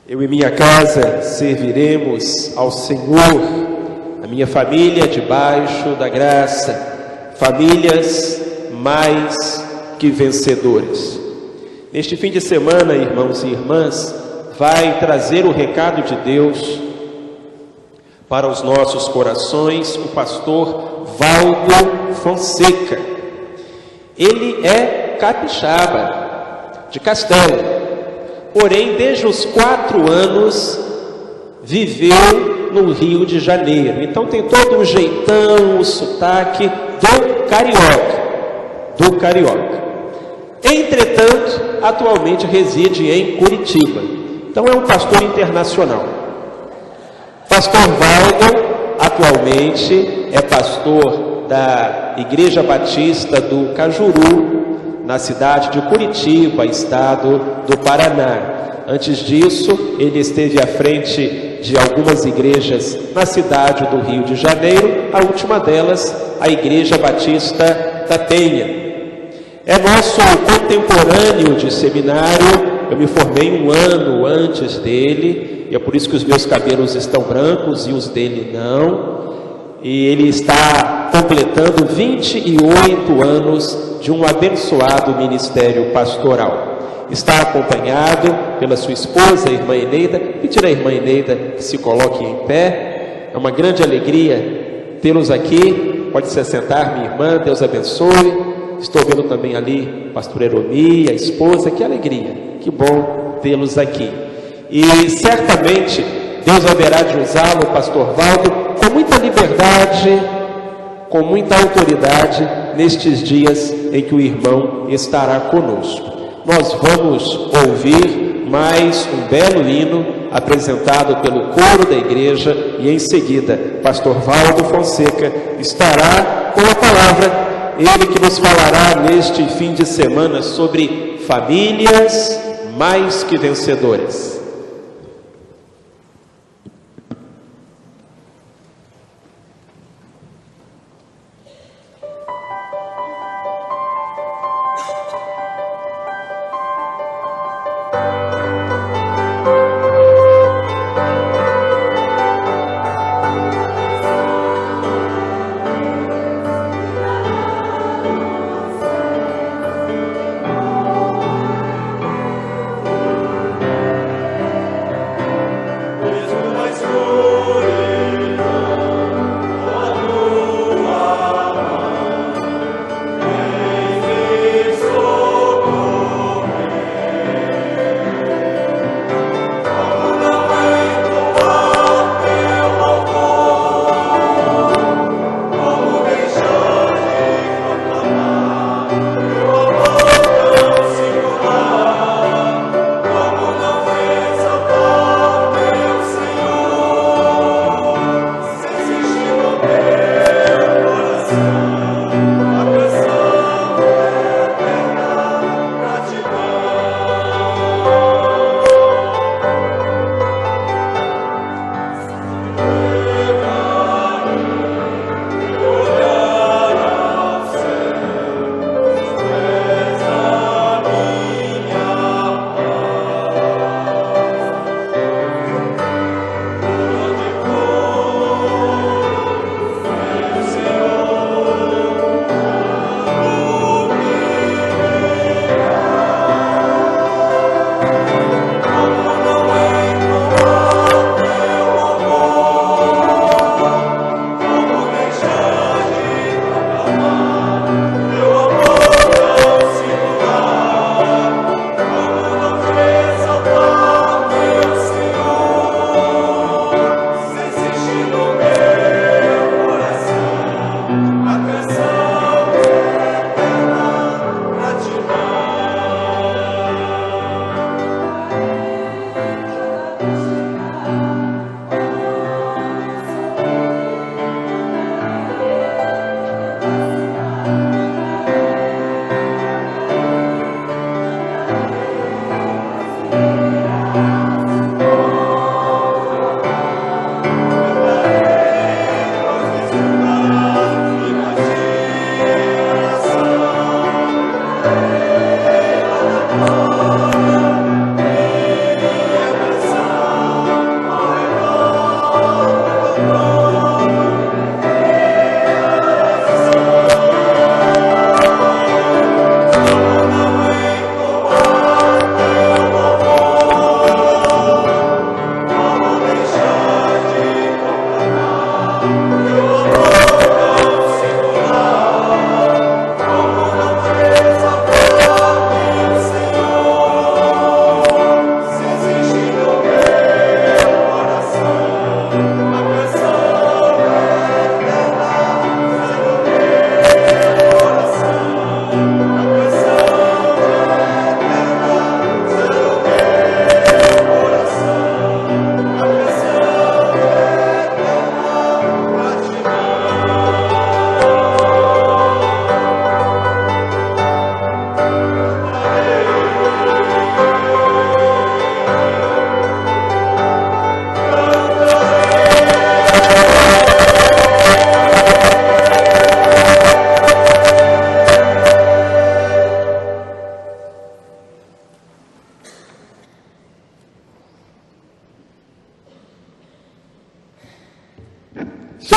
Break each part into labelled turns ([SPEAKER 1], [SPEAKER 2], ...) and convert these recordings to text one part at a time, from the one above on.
[SPEAKER 1] Eu e minha casa serviremos ao Senhor, a minha família debaixo da graça, famílias mais que vencedoras. Neste fim de semana, irmãos e irmãs, vai trazer o recado de Deus para os nossos corações o pastor Valdo Fonseca. Ele é capixaba, de Castelo. Porém, desde os 4 anos, viveu no Rio de Janeiro. Então tem todo o jeitão, o sotaque do carioca. Entretanto, atualmente reside em Curitiba. Então é um pastor internacional. Pastor Valdo, atualmente, é pastor da Igreja Batista do Cajuru, na cidade de Curitiba, estado do Paraná. Antes disso, ele esteve à frente de algumas igrejas na cidade do Rio de Janeiro, a última delas, a Igreja Batista da Penha. É nosso contemporâneo de seminário. Eu me formei 1 ano antes dele, e é por isso que os meus cabelos estão brancos e os dele não. E ele está completando 28 anos de um abençoado ministério pastoral. Está acompanhado pela sua esposa, a irmã Eneida. Pedir à irmã Eneida que se coloque em pé. É uma grande alegria tê-los aqui. Pode se assentar, minha irmã, Deus abençoe. Estou vendo também ali pastor Eromi, a esposa. Que alegria, que bom tê-los aqui. E certamente Deus haverá de usá-lo, pastor Valdo, com muita liberdade, com muita autoridade, nestes dias em que o irmão estará conosco. Nós vamos ouvir mais um belo hino apresentado pelo coro da igreja e em seguida, pastor Valdo Fonseca estará com a palavra, ele que nos falará neste fim de semana sobre famílias mais que vencedoras.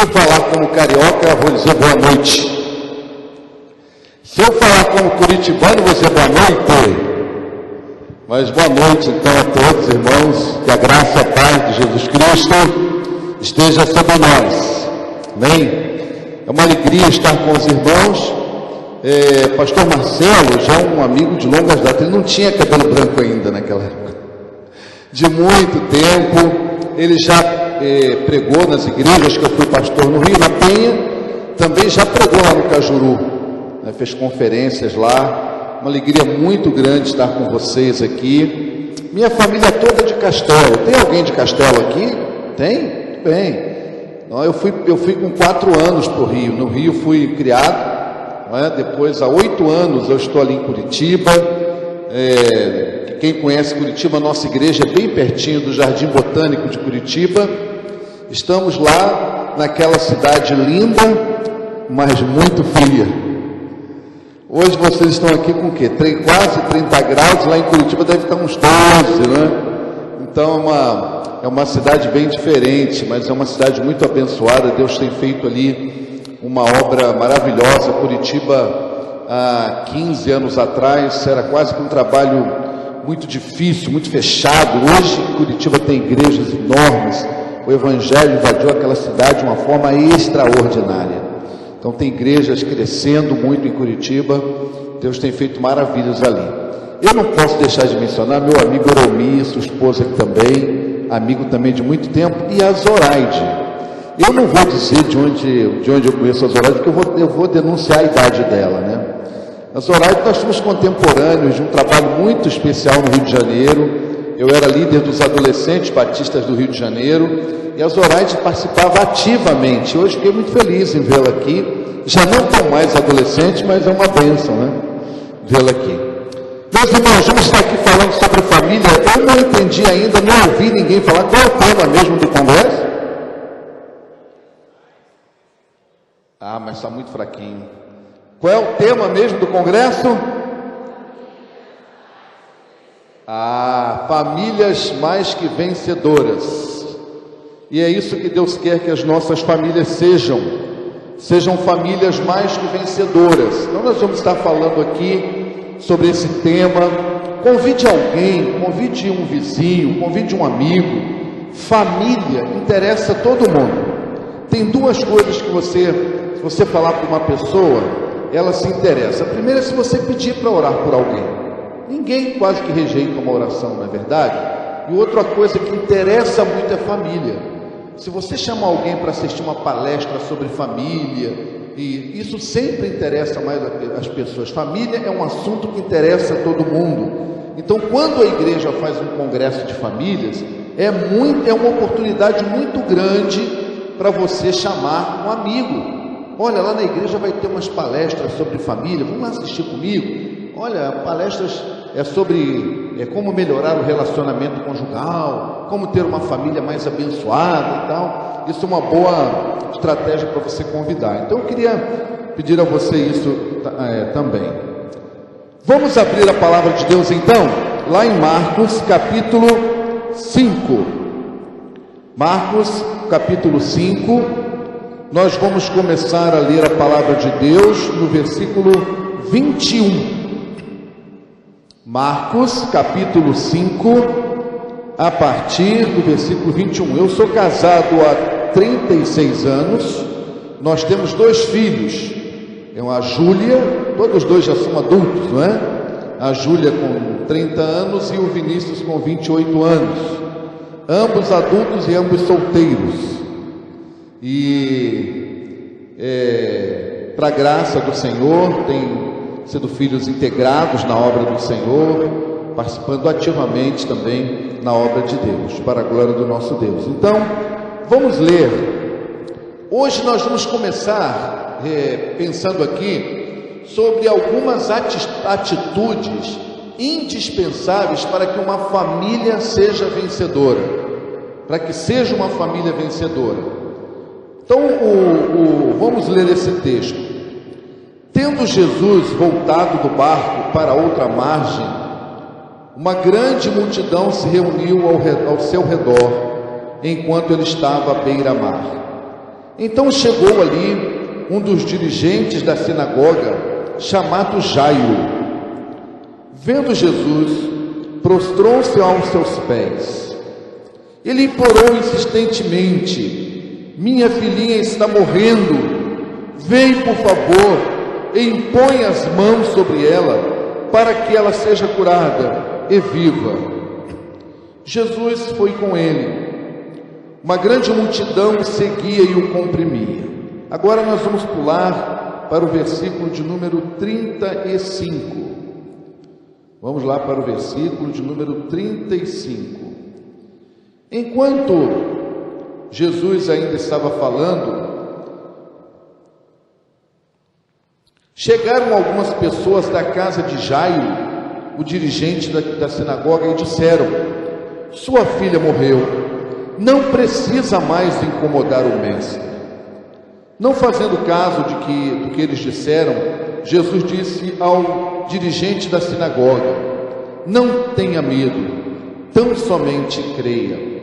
[SPEAKER 2] eu falar como carioca, eu vou dizer boa noite. Se eu falar como curitibano, eu vou dizer boa noite. Mas boa noite então a todos, irmãos, que a graça e a paz de Jesus Cristo esteja sobre nós. Amém? É uma alegria estar com os irmãos. Pastor Marcelo já é um amigo de longas datas. Ele não tinha cabelo branco ainda naquela época. De muito tempo, ele já pregou nas igrejas que eu fui pastor no Rio, na Penha. Também já pregou lá no Cajuru, né? Fez conferências lá. Uma alegria muito grande estar com vocês aqui. Minha família toda de Castelo. Tem alguém de Castelo aqui? Tem? Muito bem. Eu fui com 4 anos para o Rio. No Rio fui criado. Depois, há 8 anos, eu estou ali em Curitiba. Quem conhece Curitiba, nossa igreja é bem pertinho do Jardim Botânico de Curitiba. Estamos lá naquela cidade linda, mas muito fria. Hoje vocês estão aqui com o quê? Quase 30 graus, lá em Curitiba deve estar uns 12, né? Então é uma cidade bem diferente, mas é uma cidade muito abençoada. Deus tem feito ali uma obra maravilhosa. Curitiba, há 15 anos atrás, era quase que um trabalho muito difícil, muito fechado. Hoje, Curitiba tem igrejas enormes. O Evangelho invadiu aquela cidade de uma forma extraordinária. Então, tem igrejas crescendo muito em Curitiba. Deus tem feito maravilhas ali. Eu não posso deixar de mencionar meu amigo Oromi, sua esposa aqui também, amigo também de muito tempo, e a Zoraide. Eu não vou dizer de onde eu conheço a Zoraide, porque eu vou denunciar a idade dela, né? A Zoraide, nós somos contemporâneos de um trabalho muito especial no Rio de Janeiro. Eu era líder dos adolescentes batistas do Rio de Janeiro, e a Zoraide participava ativamente. Hoje fiquei muito feliz em vê-la aqui. Já não tão mais adolescente, mas é uma bênção, né? Vê-la aqui. Meus irmãos, vamos estar aqui falando sobre família. Eu não entendi ainda, não ouvi ninguém falar qual é o tema mesmo do congresso. Ah, mas está muito fraquinho. Qual é o tema mesmo do congresso? Famílias mais que vencedoras. E é isso que Deus quer que as nossas famílias sejam famílias mais que vencedoras. Então nós vamos estar falando aqui sobre esse tema. Convide alguém, convide um vizinho, convide um amigo. Família interessa a todo mundo. Tem 2 coisas que se você falar para uma pessoa, ela se interessa. A primeira é se você pedir para orar por alguém. Ninguém quase que rejeita uma oração, não é verdade? E outra coisa que interessa muito é família. Se você chamar alguém para assistir uma palestra sobre família, e isso sempre interessa mais as pessoas. Família é um assunto que interessa a todo mundo. Então, quando a igreja faz um congresso de famílias, é uma oportunidade muito grande para você chamar um amigo. Olha, lá na igreja vai ter umas palestras sobre família, vamos lá assistir comigo. Olha, palestras sobre como melhorar o relacionamento conjugal, como ter uma família mais abençoada e tal. Isso é uma boa estratégia para você convidar. Então eu queria pedir a você isso também. Vamos abrir a palavra de Deus então, lá em Marcos capítulo 5. Marcos capítulo 5. Nós vamos começar a ler a palavra de Deus no versículo 21. Marcos, capítulo 5, a partir do versículo 21. Eu sou casado há 36 anos, nós temos 2 filhos, a Júlia, todos os 2 já são adultos, não é? A Júlia com 30 anos e o Vinícius com 28 anos, ambos adultos e ambos solteiros. E para a graça do Senhor, têm sido filhos integrados na obra do Senhor, participando ativamente também na obra de Deus, para a glória do nosso Deus. Então, vamos ler. Hoje nós vamos começar pensando aqui sobre algumas atitudes indispensáveis para que uma família seja vencedora, para que seja uma família vencedora. Então, vamos ler esse texto. Tendo Jesus voltado do barco para outra margem, uma grande multidão se reuniu ao seu redor, enquanto ele estava à beira-mar. Então chegou ali um dos dirigentes da sinagoga, chamado Jairo. Vendo Jesus, prostrou-se aos seus pés. Ele implorou insistentemente: minha filhinha está morrendo, vem por favor e impõe as mãos sobre ela, para que ela seja curada e viva. Jesus foi com ele. Uma grande multidão o seguia e o comprimia. Agora nós vamos pular para o versículo de número 35. Vamos lá para o versículo de número 35. Enquanto Jesus ainda estava falando, chegaram algumas pessoas da casa de Jairo, o dirigente da sinagoga, e disseram: sua filha morreu, não precisa mais incomodar o mestre. Não fazendo caso do que eles disseram, Jesus disse ao dirigente da sinagoga: não tenha medo, tão somente creia.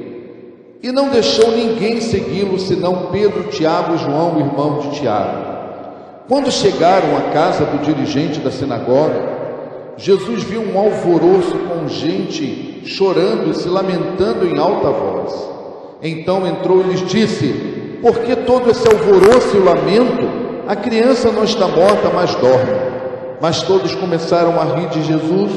[SPEAKER 2] E não deixou ninguém segui-lo, senão Pedro, Tiago e João, irmão de Tiago. Quando chegaram à casa do dirigente da sinagoga, Jesus viu um alvoroço com gente chorando e se lamentando em alta voz. Então entrou e lhes disse: por que todo esse alvoroço e lamento? A criança não está morta, mas dorme. Mas todos começaram a rir de Jesus.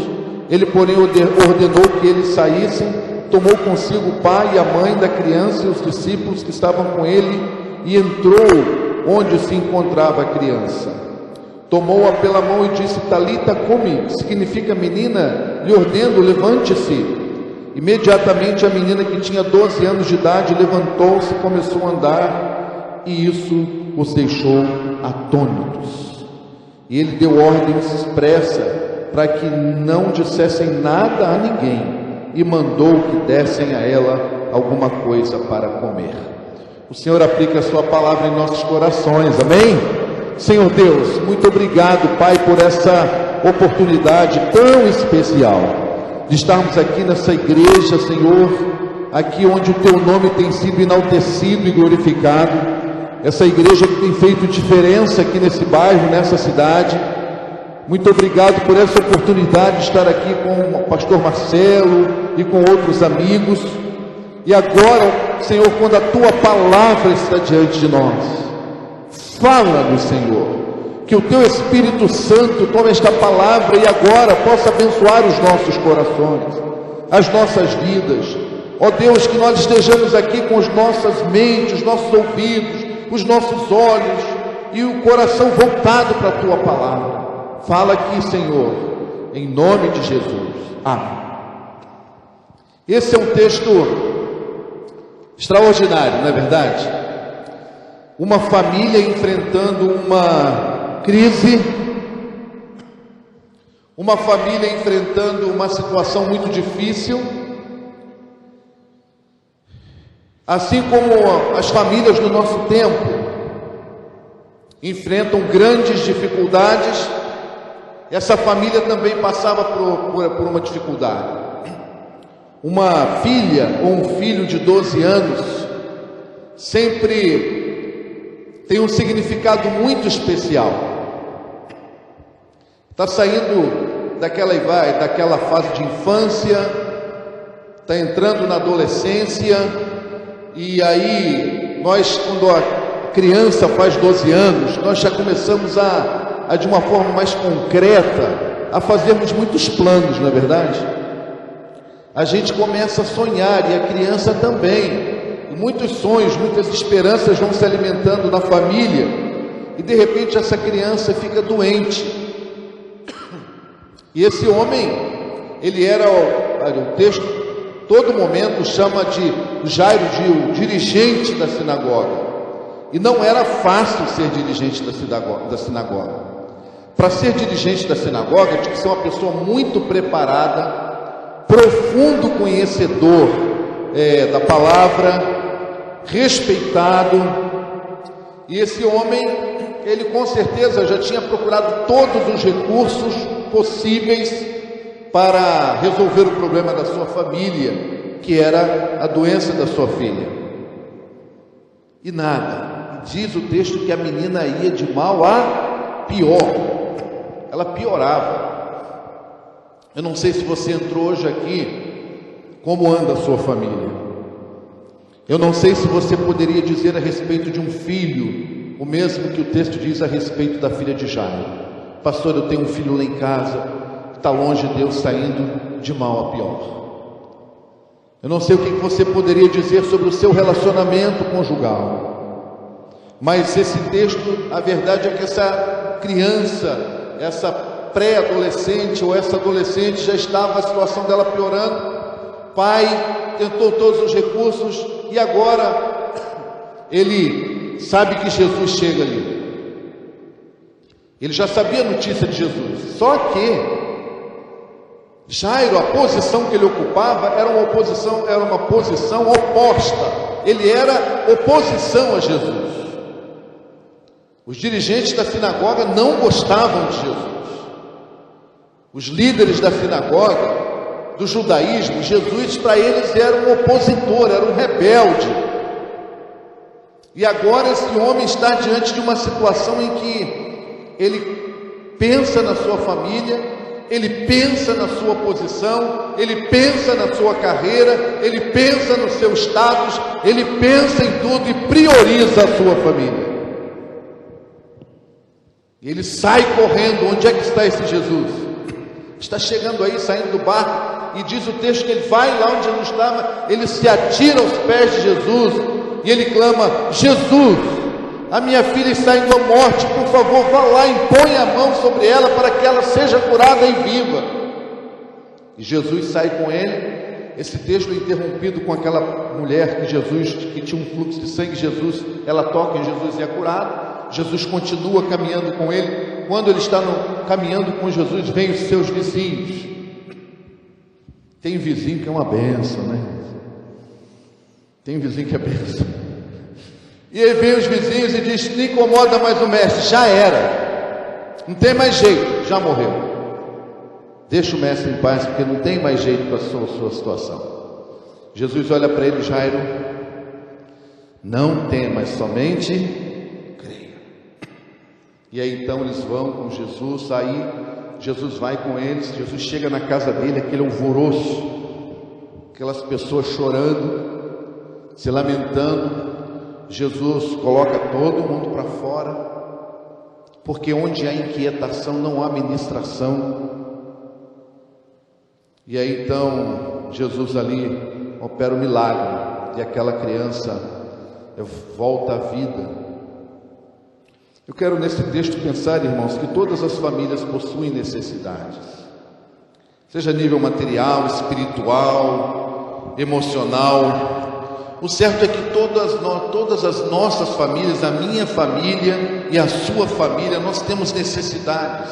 [SPEAKER 2] Ele, porém, ordenou que eles saíssem, tomou consigo o pai e a mãe da criança e os discípulos que estavam com ele, e entrou onde se encontrava a criança. Tomou-a pela mão e disse: Talita cumi, que significa menina, lhe ordeno, levante-se. Imediatamente a menina, que tinha 12 anos de idade, levantou-se e começou a andar, e isso os deixou atônitos. E ele deu ordens expressa para que não dissessem nada a ninguém, e mandou que dessem a ela alguma coisa para comer. O Senhor aplica a sua palavra em nossos corações, amém? Senhor Deus, muito obrigado, Pai, por essa oportunidade tão especial de estarmos aqui nessa igreja, Senhor, aqui onde o Teu nome tem sido enaltecido e glorificado, essa igreja que tem feito diferença aqui nesse bairro, nessa cidade. Muito obrigado por essa oportunidade de estar aqui com o pastor Marcelo e com outros amigos. E agora, Senhor, quando a Tua palavra está diante de nós, fala-nos, Senhor, que o Teu Espírito Santo tome esta palavra e agora possa abençoar os nossos corações, as nossas vidas. Ó Deus, que nós estejamos aqui com as nossas mentes, os nossos ouvidos, os nossos olhos e o coração voltado para a Tua palavra. Fala aqui, Senhor, em nome de Jesus. Amém. Esse é um texto extraordinário, não é verdade? Uma família enfrentando uma crise, uma família enfrentando uma situação muito difícil, assim como as famílias do nosso tempo enfrentam grandes dificuldades. Essa família também passava por uma dificuldade. Uma filha ou um filho de 12 anos sempre tem um significado muito especial. Está saindo daquela fase de infância, está entrando na adolescência, e aí nós, quando a criança faz 12 anos, nós já começamos de uma forma mais concreta, a fazermos muitos planos, não é verdade? A gente começa a sonhar, e a criança também, e muitos sonhos, muitas esperanças vão se alimentando na família, e de repente essa criança fica doente. E esse homem, ele era, o texto, todo momento chama de Jairo, de o dirigente da sinagoga, e não era fácil ser dirigente da sinagoga. Para ser dirigente da sinagoga, tinha que ser uma pessoa muito preparada, profundo conhecedor da palavra, respeitado. E esse homem, ele com certeza já tinha procurado todos os recursos possíveis para resolver o problema da sua família, que era a doença da sua filha. E nada diz o texto que a menina ia de mal a pior, ela piorava. Eu não sei se você entrou hoje aqui, como anda a sua família. Eu não sei se você poderia dizer a respeito de um filho o mesmo que o texto diz a respeito da filha de Jairo. Pastor, eu tenho um filho lá em casa, está longe de Deus, está indo de mal a pior. Eu não sei o que você poderia dizer sobre o seu relacionamento conjugal, mas esse texto, a verdade é que essa criança, essa pré-adolescente ou essa adolescente já estava a situação dela piorando. Pai tentou todos os recursos e agora ele sabe que Jesus chega ali. Ele já sabia a notícia de Jesus, só que Jairo, a posição que ele ocupava era uma posição oposta. Ele era oposição a Jesus. Os dirigentes da sinagoga não gostavam de Jesus. Os líderes da sinagoga, do judaísmo, Jesus para eles era um opositor, era um rebelde. E agora esse homem está diante de uma situação em que ele pensa na sua família, ele pensa na sua posição, ele pensa na sua carreira, ele pensa no seu status, ele pensa em tudo e prioriza a sua família. E ele sai correndo. Onde é que está esse Jesus? Está chegando aí, saindo do barco, e diz o texto que ele vai lá onde Jesus estava, ele se atira aos pés de Jesus, e ele clama: Jesus, a minha filha está indo à morte, por favor, vá lá, impõe a mão sobre ela para que ela seja curada e viva. E Jesus sai com ele. Esse texto é interrompido com aquela mulher que tinha um fluxo de sangue. Ela toca em Jesus e é curado. Jesus continua caminhando com ele. Quando ele está caminhando com Jesus, vem os seus vizinhos. Tem vizinho que é uma benção, né? Tem vizinho que é benção. E aí vem os vizinhos e diz: não incomoda mais o mestre, já era, não tem mais jeito, já morreu. Deixa o mestre em paz, porque não tem mais jeito para a sua situação. Jesus olha para ele: Jairo, não temas, somente creia. E aí então eles vão com Jesus. Aí Jesus vai com eles. Jesus chega na casa dele, aquele alvoroço, aquelas pessoas chorando, se lamentando. Jesus coloca todo mundo para fora, porque onde há inquietação não há ministração. E aí então Jesus ali opera o milagre, e aquela criança volta à vida. Eu quero nesse texto pensar, irmãos, que todas as famílias possuem necessidades, seja a nível material, espiritual, emocional. O certo é que todas as nossas famílias, a minha família e a sua família, nós temos necessidades,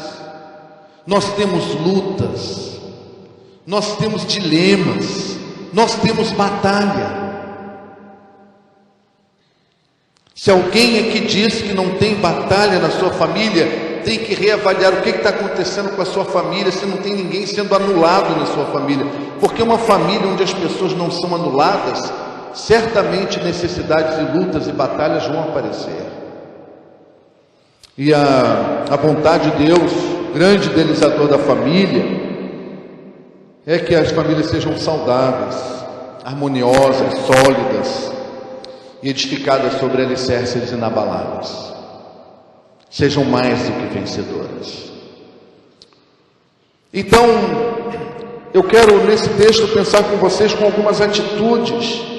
[SPEAKER 2] nós temos lutas, nós temos dilemas, nós temos batalha. Se alguém aqui diz que não tem batalha na sua família, tem que reavaliar o que está acontecendo com a sua família, se não tem ninguém sendo anulado na sua família. Porque uma família onde as pessoas não são anuladas, certamente necessidades e lutas e batalhas vão aparecer. E a vontade de Deus, grande idealizador da família, é que as famílias sejam saudáveis, harmoniosas, sólidas e edificadas sobre alicerces inabaláveis. Sejam mais do que vencedoras. Então, eu quero nesse texto pensar com vocês com algumas atitudes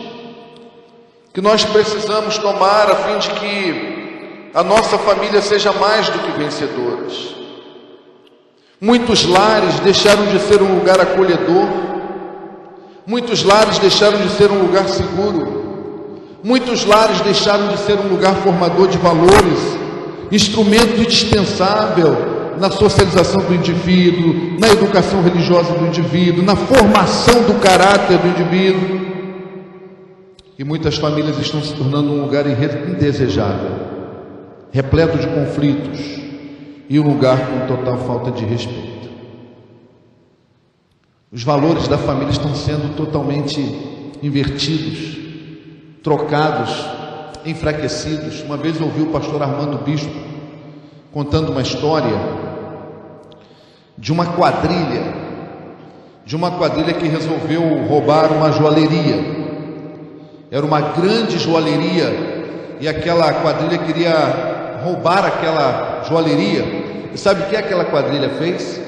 [SPEAKER 2] que nós precisamos tomar a fim de que a nossa família seja mais do que vencedoras. Muitos lares deixaram de ser um lugar acolhedor, muitos lares deixaram de ser um lugar seguro, muitos lares deixaram de ser um lugar formador de valores, instrumento indispensável na socialização do indivíduo, na educação religiosa do indivíduo, na formação do caráter do indivíduo. E muitas famílias estão se tornando um lugar indesejável, repleto de conflitos e um lugar com total falta de respeito. Os valores da família estão sendo totalmente invertidos, trocados enfraquecidos. Uma vez eu ouvi o pastor Armando Bispo contando uma história de uma quadrilha que resolveu roubar uma joalheria. Era uma grande joalheria e aquela quadrilha queria roubar aquela joalheria. E sabe o que aquela quadrilha fez?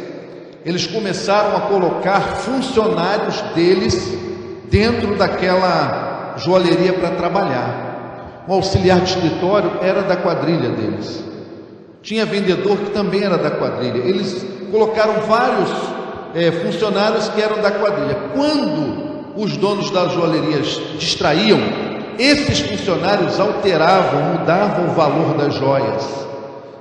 [SPEAKER 2] Eles começaram a colocar funcionários deles dentro daquela joalheria para trabalhar. O auxiliar de escritório era da quadrilha deles. Tinha vendedor que também era da quadrilha. Eles colocaram vários funcionários que eram da quadrilha. Quando os donos das joalherias distraíam, esses funcionários alteravam, mudavam o valor das joias.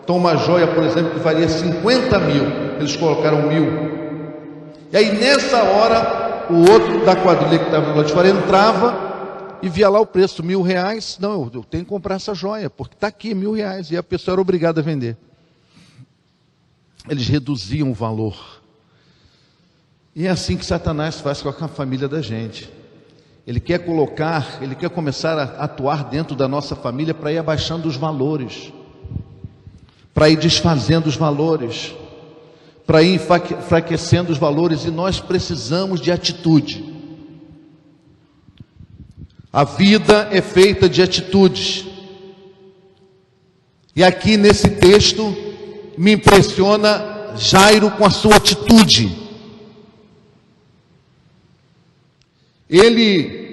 [SPEAKER 2] Então uma joia, por exemplo, que valia 50 mil, eles colocaram 1.000. E aí nessa hora, o outro da quadrilha que estava lá de fora entrava e via lá o preço, R$1.000. Não, eu tenho que comprar essa joia, porque está aqui R$1.000. E a pessoa era obrigada a vender. Eles reduziam o valor. E é assim que Satanás faz com a família da gente. Ele quer começar a atuar dentro da nossa família para ir abaixando os valores, para ir desfazendo os valores, para ir enfraquecendo os valores. E nós precisamos de atitude. A vida é feita de atitudes. E aqui nesse texto me impressiona Jairo com a sua atitude. Ele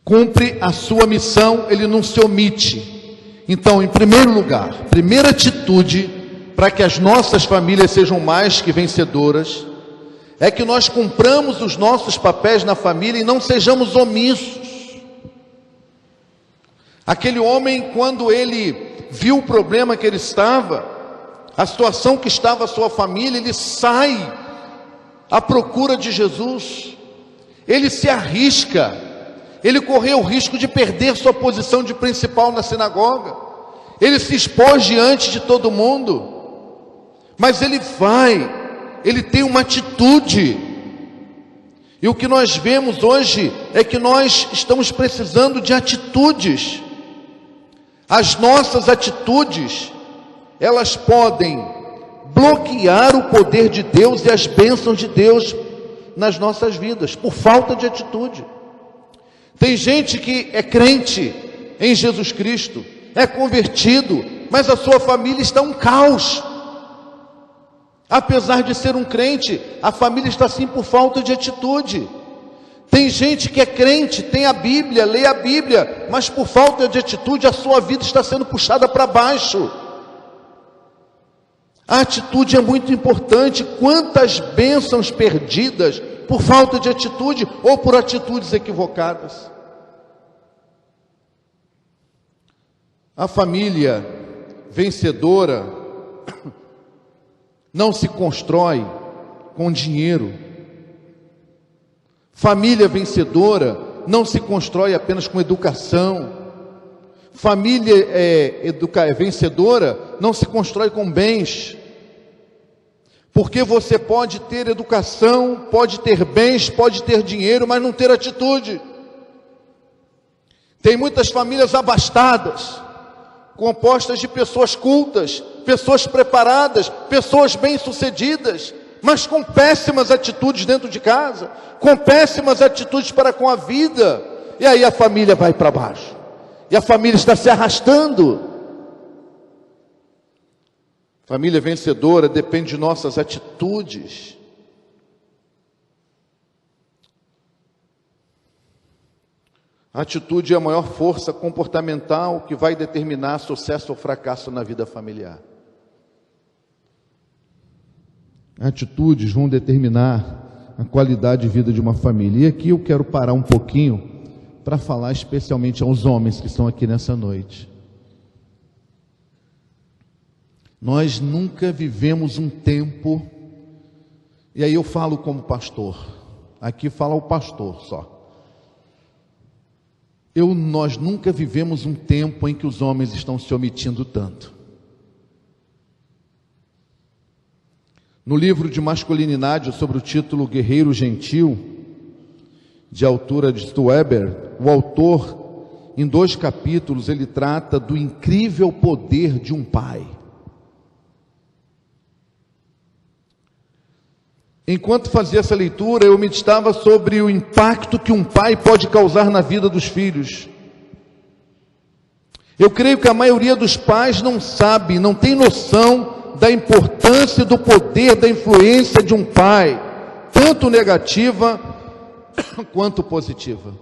[SPEAKER 2] cumpre a sua missão, ele não se omite. Então, em primeiro lugar, primeira atitude para que as nossas famílias sejam mais que vencedoras é que nós cumpramos os nossos papéis na família e não sejamos omissos. Aquele homem, quando ele viu o problema que ele estava, a situação que estava a sua família, ele sai à procura de Jesus. Ele se arrisca. Ele correu o risco de perder sua posição de principal na sinagoga. Ele se expôs diante de todo mundo. Mas ele vai. Ele tem uma atitude. E o que nós vemos hoje é que nós estamos precisando de atitudes. As nossas atitudes, elas podem bloquear o poder de Deus e as bênçãos de Deus nas nossas vidas, por falta de atitude. Tem gente que é crente em Jesus Cristo, é convertido, mas a sua família está um caos. Apesar de ser um crente, a família está assim por falta de atitude. Tem gente que é crente, tem a Bíblia, lê a Bíblia, mas por falta de atitude a sua vida está sendo puxada para baixo. A atitude é muito importante. Quantas bênçãos perdidas por falta de atitude ou por atitudes equivocadas. A família vencedora não se constrói com dinheiro. Família vencedora não se constrói apenas com educação. Família vencedora não se constrói com bens. Porque você pode ter educação, pode ter bens, pode ter dinheiro, mas não ter atitude. Tem muitas famílias abastadas, compostas de pessoas cultas, pessoas preparadas, pessoas bem-sucedidas, mas com péssimas atitudes dentro de casa, com péssimas atitudes para com a vida. E aí a família vai para baixo. E a família está se arrastando. Família vencedora depende de nossas atitudes. A atitude é a maior força comportamental que vai determinar sucesso ou fracasso na vida familiar. Atitudes vão determinar a qualidade de vida de uma família. E aqui eu quero parar um pouquinho para falar especialmente aos homens que estão aqui nessa noite. Nós nunca vivemos um tempo, e aí eu falo como pastor, aqui fala o pastor só. Nós nunca vivemos um tempo em que os homens estão se omitindo tanto. No livro de masculinidade, sobre o título Guerreiro Gentil, de autora de Stu Weber, o autor em 2 capítulos, ele trata do incrível poder de um pai. Enquanto fazia essa leitura, eu meditava sobre o impacto que um pai pode causar na vida dos filhos. Eu creio que a maioria dos pais não sabe, não tem noção da importância, do poder, da influência de um pai, tanto negativa quanto positiva.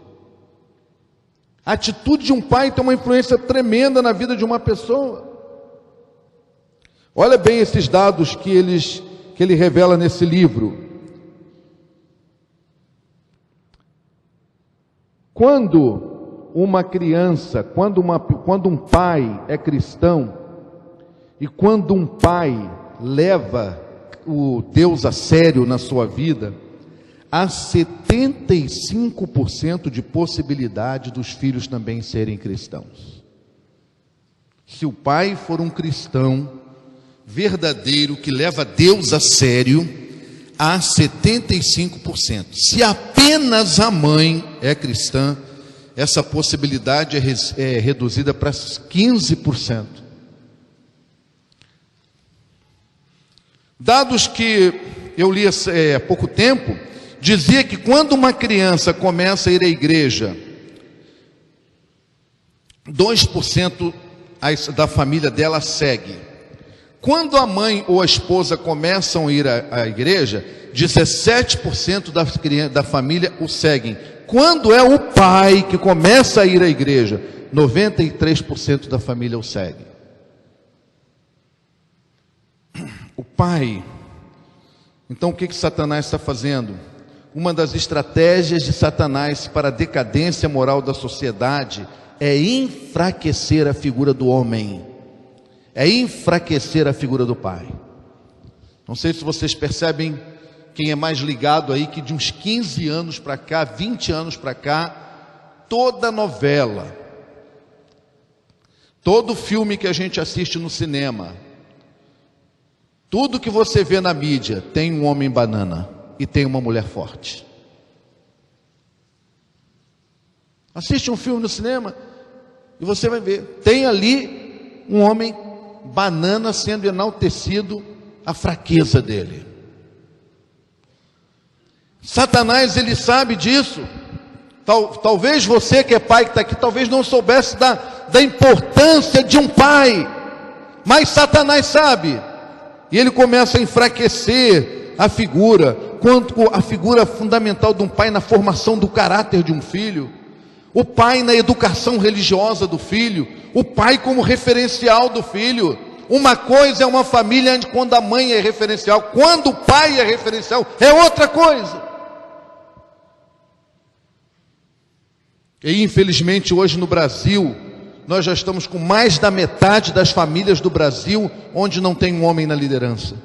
[SPEAKER 2] A atitude de um pai tem uma influência tremenda na vida de uma pessoa. Olha bem esses dados que ele revela nesse livro. Quando uma criança, quando um pai é cristão, e quando um pai leva o Deus a sério na sua vida, há 75% de possibilidade dos filhos também serem cristãos. Se o pai for um cristão verdadeiro, que leva Deus a sério, há 75%. Se apenas a mãe é cristã, essa possibilidade é reduzida para 15%. Dados que eu li há pouco tempo, dizia que quando uma criança começa a ir à igreja, 2% da família dela segue. Quando a mãe ou a esposa começam a ir à igreja, 17% da família o seguem. Quando é o pai que começa a ir à igreja, 93% da família o segue. O pai. Então o que Satanás está fazendo? Uma das estratégias de Satanás para a decadência moral da sociedade é enfraquecer a figura do homem, é enfraquecer a figura do pai. Não sei se vocês percebem, quem é mais ligado aí, que de uns 15 anos para cá, 20 anos para cá, toda novela, todo filme que a gente assiste no cinema, tudo que você vê na mídia, tem um homem banana e tem uma mulher forte. Assiste um filme no cinema e você vai ver, tem ali um homem banana sendo enaltecido, a fraqueza dele. Satanás, ele sabe disso. Talvez você que é pai, que está aqui, talvez não soubesse da importância de um pai, mas Satanás sabe, e ele começa a enfraquecer a figura, quanto a figura fundamental de um pai na formação do caráter de um filho, o pai na educação religiosa do filho, o pai como referencial do filho. Uma coisa é uma família onde quando a mãe é referencial, quando o pai é referencial, é outra coisa. E infelizmente hoje no Brasil, nós já estamos com mais da metade das famílias do Brasil onde não tem um homem na liderança.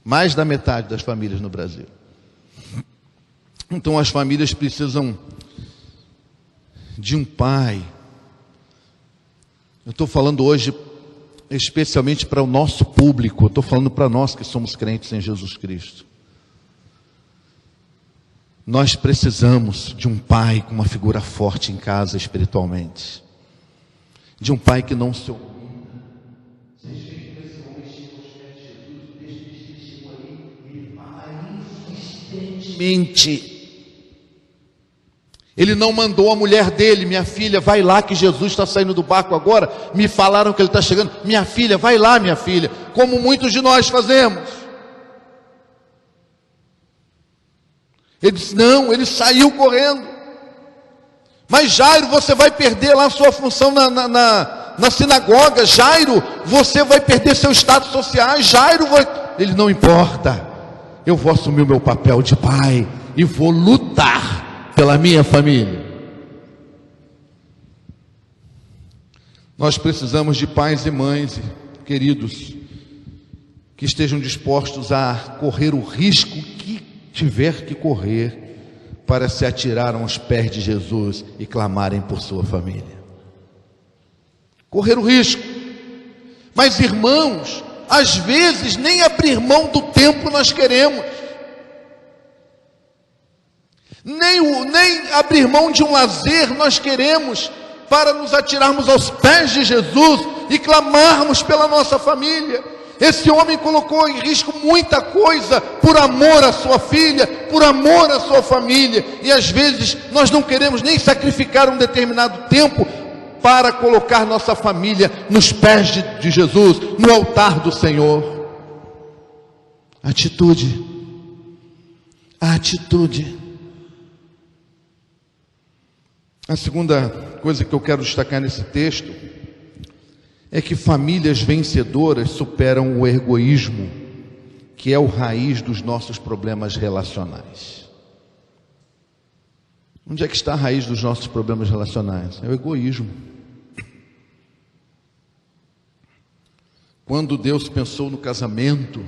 [SPEAKER 2] Mais da metade das famílias no Brasil. Então as famílias precisam de um pai. Eu estou falando hoje especialmente para o nosso público, eu estou falando para nós que somos crentes em Jesus Cristo. Nós precisamos de um pai com uma figura forte em casa espiritualmente. De um pai que não se omita. Vocês veem que esse homem chega aos pés de Jesus, o texto diz que ele chegou ali, ele fala insistentemente. Ele não mandou a mulher dele, minha filha, vai lá que Jesus está saindo do barco agora, me falaram que ele está chegando, minha filha, vai lá minha filha, como muitos de nós fazemos. Ele disse, não, ele saiu correndo. Mas Jairo, você vai perder lá a sua função na sinagoga. Jairo, você vai perder seu status social. Jairo, ele não importa, eu vou assumir o meu papel de pai e vou lutar pela minha família. Nós precisamos de pais e mães, queridos, que estejam dispostos a correr o risco que tiver que correr para se atirar aos pés de Jesus e clamarem por sua família. Correr o risco. Mas irmãos, às vezes nem abrir mão do tempo nós queremos. nem abrir mão de um lazer nós queremos para nos atirarmos aos pés de Jesus e clamarmos pela nossa família. Esse homem colocou em risco muita coisa por amor à sua filha, por amor à sua família, e às vezes nós não queremos nem sacrificar um determinado tempo para colocar nossa família nos pés de Jesus, no altar do Senhor. Atitude, a atitude. A segunda coisa que eu quero destacar nesse texto é que famílias vencedoras superam o egoísmo, que é o raiz dos nossos problemas relacionais. Onde é que está a raiz dos nossos problemas relacionais? É o egoísmo. Quando Deus pensou no casamento,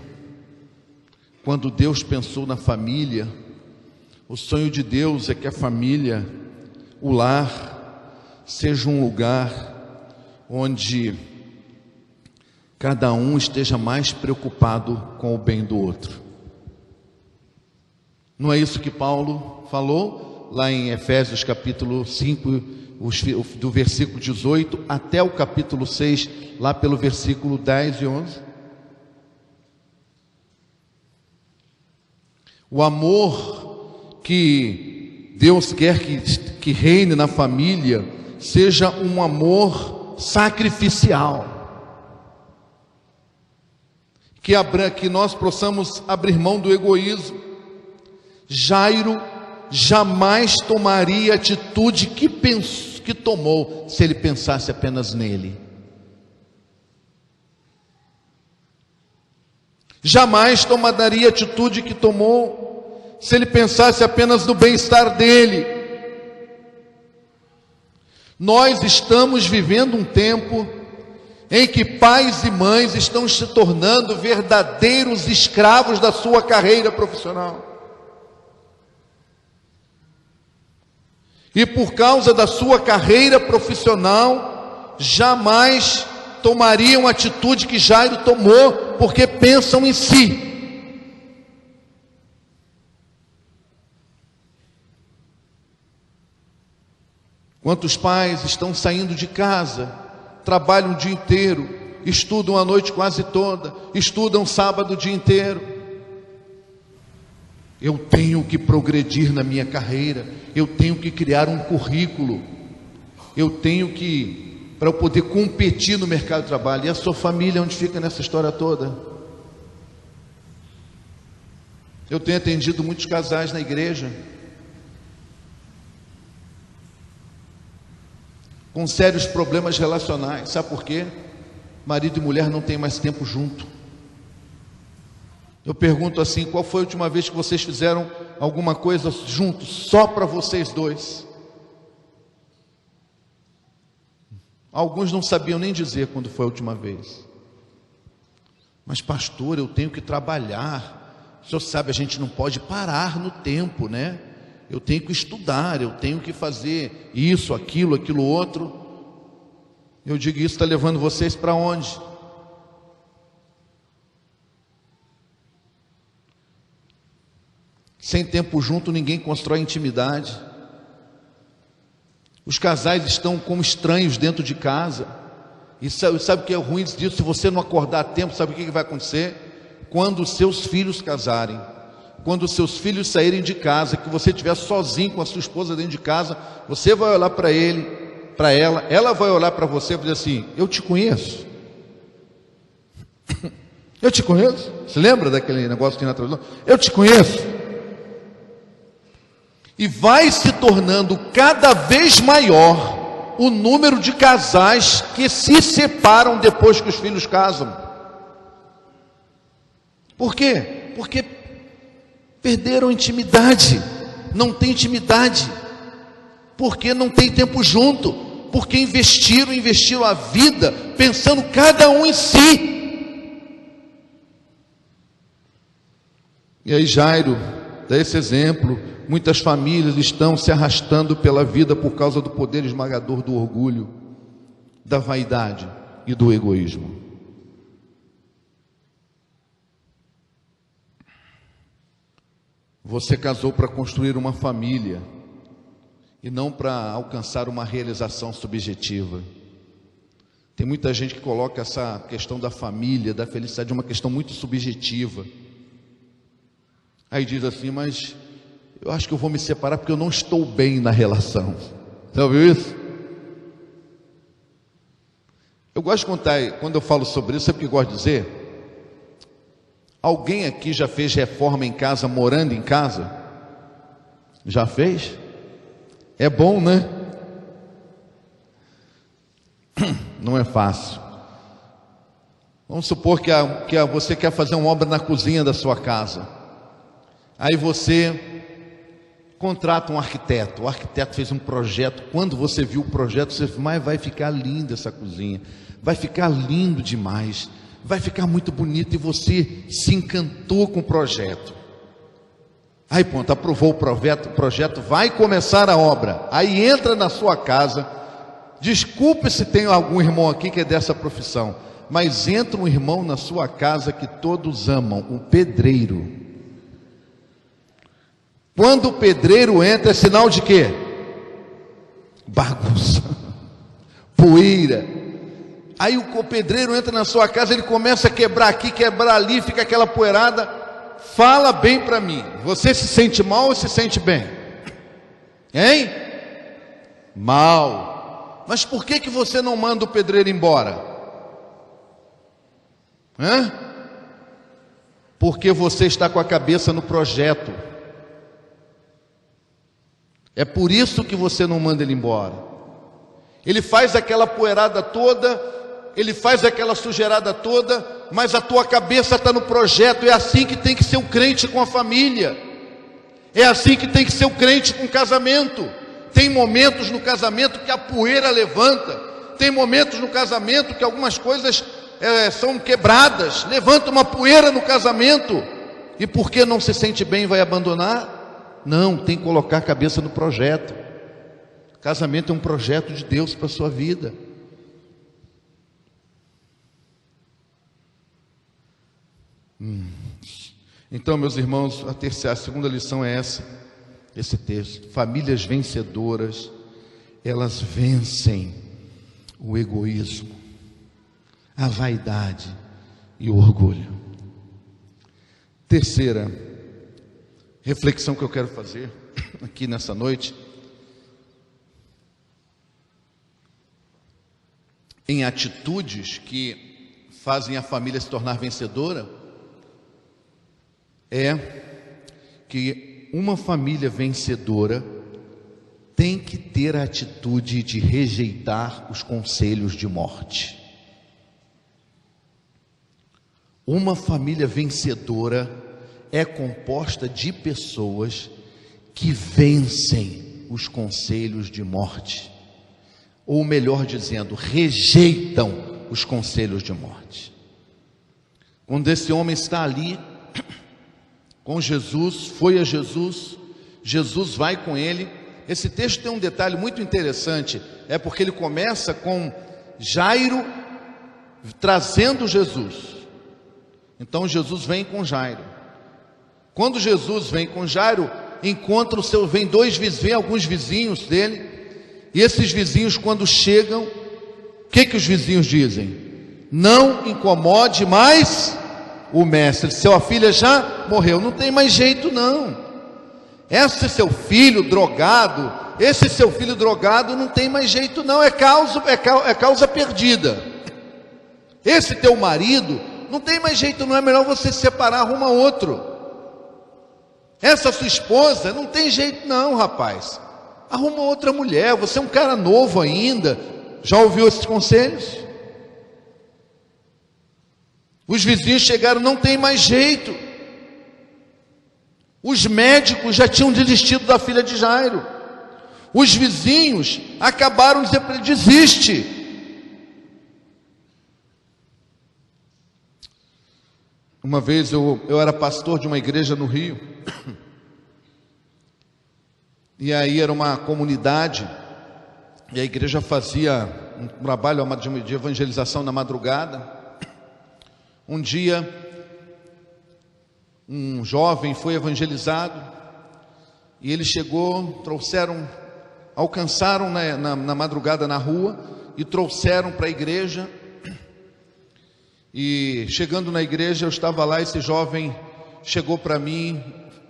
[SPEAKER 2] quando Deus pensou na família, o sonho de Deus é que a família, o lar, seja um lugar onde cada um esteja mais preocupado com o bem do outro. Não é isso que Paulo falou lá em Efésios capítulo 5, do versículo 18 até o capítulo 6, lá pelo versículo 10 e 11? O amor que Deus quer que reine na família seja um amor sacrificial. Que nós possamos abrir mão do egoísmo. Jairo jamais tomaria a atitude que tomou se ele pensasse apenas nele. Jamais tomaria a atitude que tomou se ele pensasse apenas no bem-estar dele. Nós estamos vivendo um tempo em que pais e mães estão se tornando verdadeiros escravos da sua carreira profissional. E por causa da sua carreira profissional, jamais tomariam a atitude que Jairo tomou, porque pensam em si. Quantos pais estão saindo de casa, trabalham o dia inteiro, estudam a noite quase toda, estudam sábado o dia inteiro. Eu tenho que progredir na minha carreira, eu tenho que criar um currículo, eu tenho que, para eu poder competir no mercado de trabalho. E a sua família, onde fica nessa história toda? Eu tenho atendido muitos casais na igreja com sérios problemas relacionais. Sabe por quê? Marido e mulher não têm mais tempo junto. Eu pergunto assim: qual foi a última vez que vocês fizeram alguma coisa juntos, só para vocês dois? Alguns não sabiam nem dizer quando foi a última vez. Mas pastor, eu tenho que trabalhar. O senhor sabe, a gente não pode parar no tempo, né? Eu tenho que estudar, eu tenho que fazer isso, aquilo outro. Eu digo: isso está levando vocês para onde? Sem tempo junto, ninguém constrói intimidade. Os casais estão como estranhos dentro de casa. E sabe o que é ruim disso? Se você não acordar a tempo, sabe o que vai acontecer? Quando os seus filhos casarem, quando os seus filhos saírem de casa, que você estiver sozinho com a sua esposa dentro de casa, você vai olhar para ele, para ela vai olhar para você e vai dizer assim: eu te conheço. Eu te conheço. Você lembra daquele negócio que tinha na televisão? Eu te conheço. E vai se tornando cada vez maior o número de casais que se separam depois que os filhos casam. Por quê? Porque perderam intimidade, não tem intimidade, porque não tem tempo junto, porque investiram a vida pensando cada um em si. E aí Jairo dá esse exemplo. Muitas famílias estão se arrastando pela vida por causa do poder esmagador do orgulho, da vaidade e do egoísmo. você casou para construir uma família e não para alcançar uma realização subjetiva. Tem muita gente que coloca essa questão da família, da felicidade, uma questão muito subjetiva. Aí diz assim, mas eu acho que eu vou me separar porque eu não estou bem na relação. Já ouviu isso? Eu gosto de contar, quando eu falo sobre isso, sabe o que eu gosto de dizer? Alguém aqui já fez reforma em casa, morando em casa? Já fez? É bom, né? Não é fácil. Vamos supor que você quer fazer uma obra na cozinha da sua casa. Aí você contrata um arquiteto. O arquiteto fez um projeto. Quando você viu o projeto, você disse, mas vai ficar linda essa cozinha. Vai ficar lindo demais. Vai ficar muito bonito. E você se encantou com o projeto. Aí pronto, aprovou o projeto, vai começar a obra. Aí entra na sua casa. Desculpe se tem algum irmão aqui que é dessa profissão, mas entra um irmão na sua casa que todos amam, o pedreiro. Quando o pedreiro entra, é sinal de quê? Bagunça, poeira. Aí o pedreiro entra na sua casa, ele começa a quebrar aqui, quebrar ali, fica aquela poeirada. Fala bem para mim, você se sente mal ou se sente bem? Hein? Mal. Mas por que você não manda o pedreiro embora? Hã? Porque você está com a cabeça no projeto. É por isso que você não manda ele embora. Ele faz aquela poeirada toda, ele faz aquela sujeirada toda, mas a tua cabeça está no projeto. É assim que tem que ser o crente com a família. É assim que tem que ser o crente com o casamento. Tem momentos no casamento que a poeira levanta. Tem momentos no casamento que algumas coisas são quebradas. Levanta uma poeira no casamento. E porque não se sente bem vai abandonar? Não, tem que colocar a cabeça no projeto. Casamento é um projeto de Deus para a sua vida. Então, meus irmãos, a segunda lição é esse texto. Famílias vencedoras, elas vencem o egoísmo, a vaidade e o orgulho. Terceira reflexão que eu quero fazer aqui nessa noite, em atitudes que fazem a família se tornar vencedora, é que uma família vencedora tem que ter a atitude de rejeitar os conselhos de morte. Uma família vencedora é composta de pessoas que vencem os conselhos de morte, ou melhor dizendo, rejeitam os conselhos de morte. Quando esse homem está ali com Jesus, foi a Jesus, Jesus vai com ele. Esse texto tem um detalhe muito interessante, é porque ele começa com Jairo trazendo Jesus. Então Jesus vem com Jairo. Quando Jesus vem com Jairo, encontra vem alguns vizinhos dele, e esses vizinhos, quando chegam, o que os vizinhos dizem? Não incomode mais o mestre, sua filha já morreu, não tem mais jeito não. Esse seu filho drogado, não tem mais jeito não, é causa perdida. Esse teu marido, não tem mais jeito não, é melhor você se separar, arruma outro. Essa sua esposa, não tem jeito não, rapaz, arruma outra mulher, você é um cara novo ainda. Já ouviu esses conselhos? Os vizinhos chegaram, não tem mais jeito. Os médicos já tinham desistido da filha de Jairo. Os vizinhos acabaram de dizer para ele, desiste. Uma vez eu era pastor de uma igreja no Rio. E aí era uma comunidade, e a igreja fazia um trabalho de evangelização na madrugada. Um dia, um jovem foi evangelizado, E ele chegou, alcançaram na madrugada na rua e trouxeram para a igreja. E chegando na igreja, eu estava lá, esse jovem chegou para mim,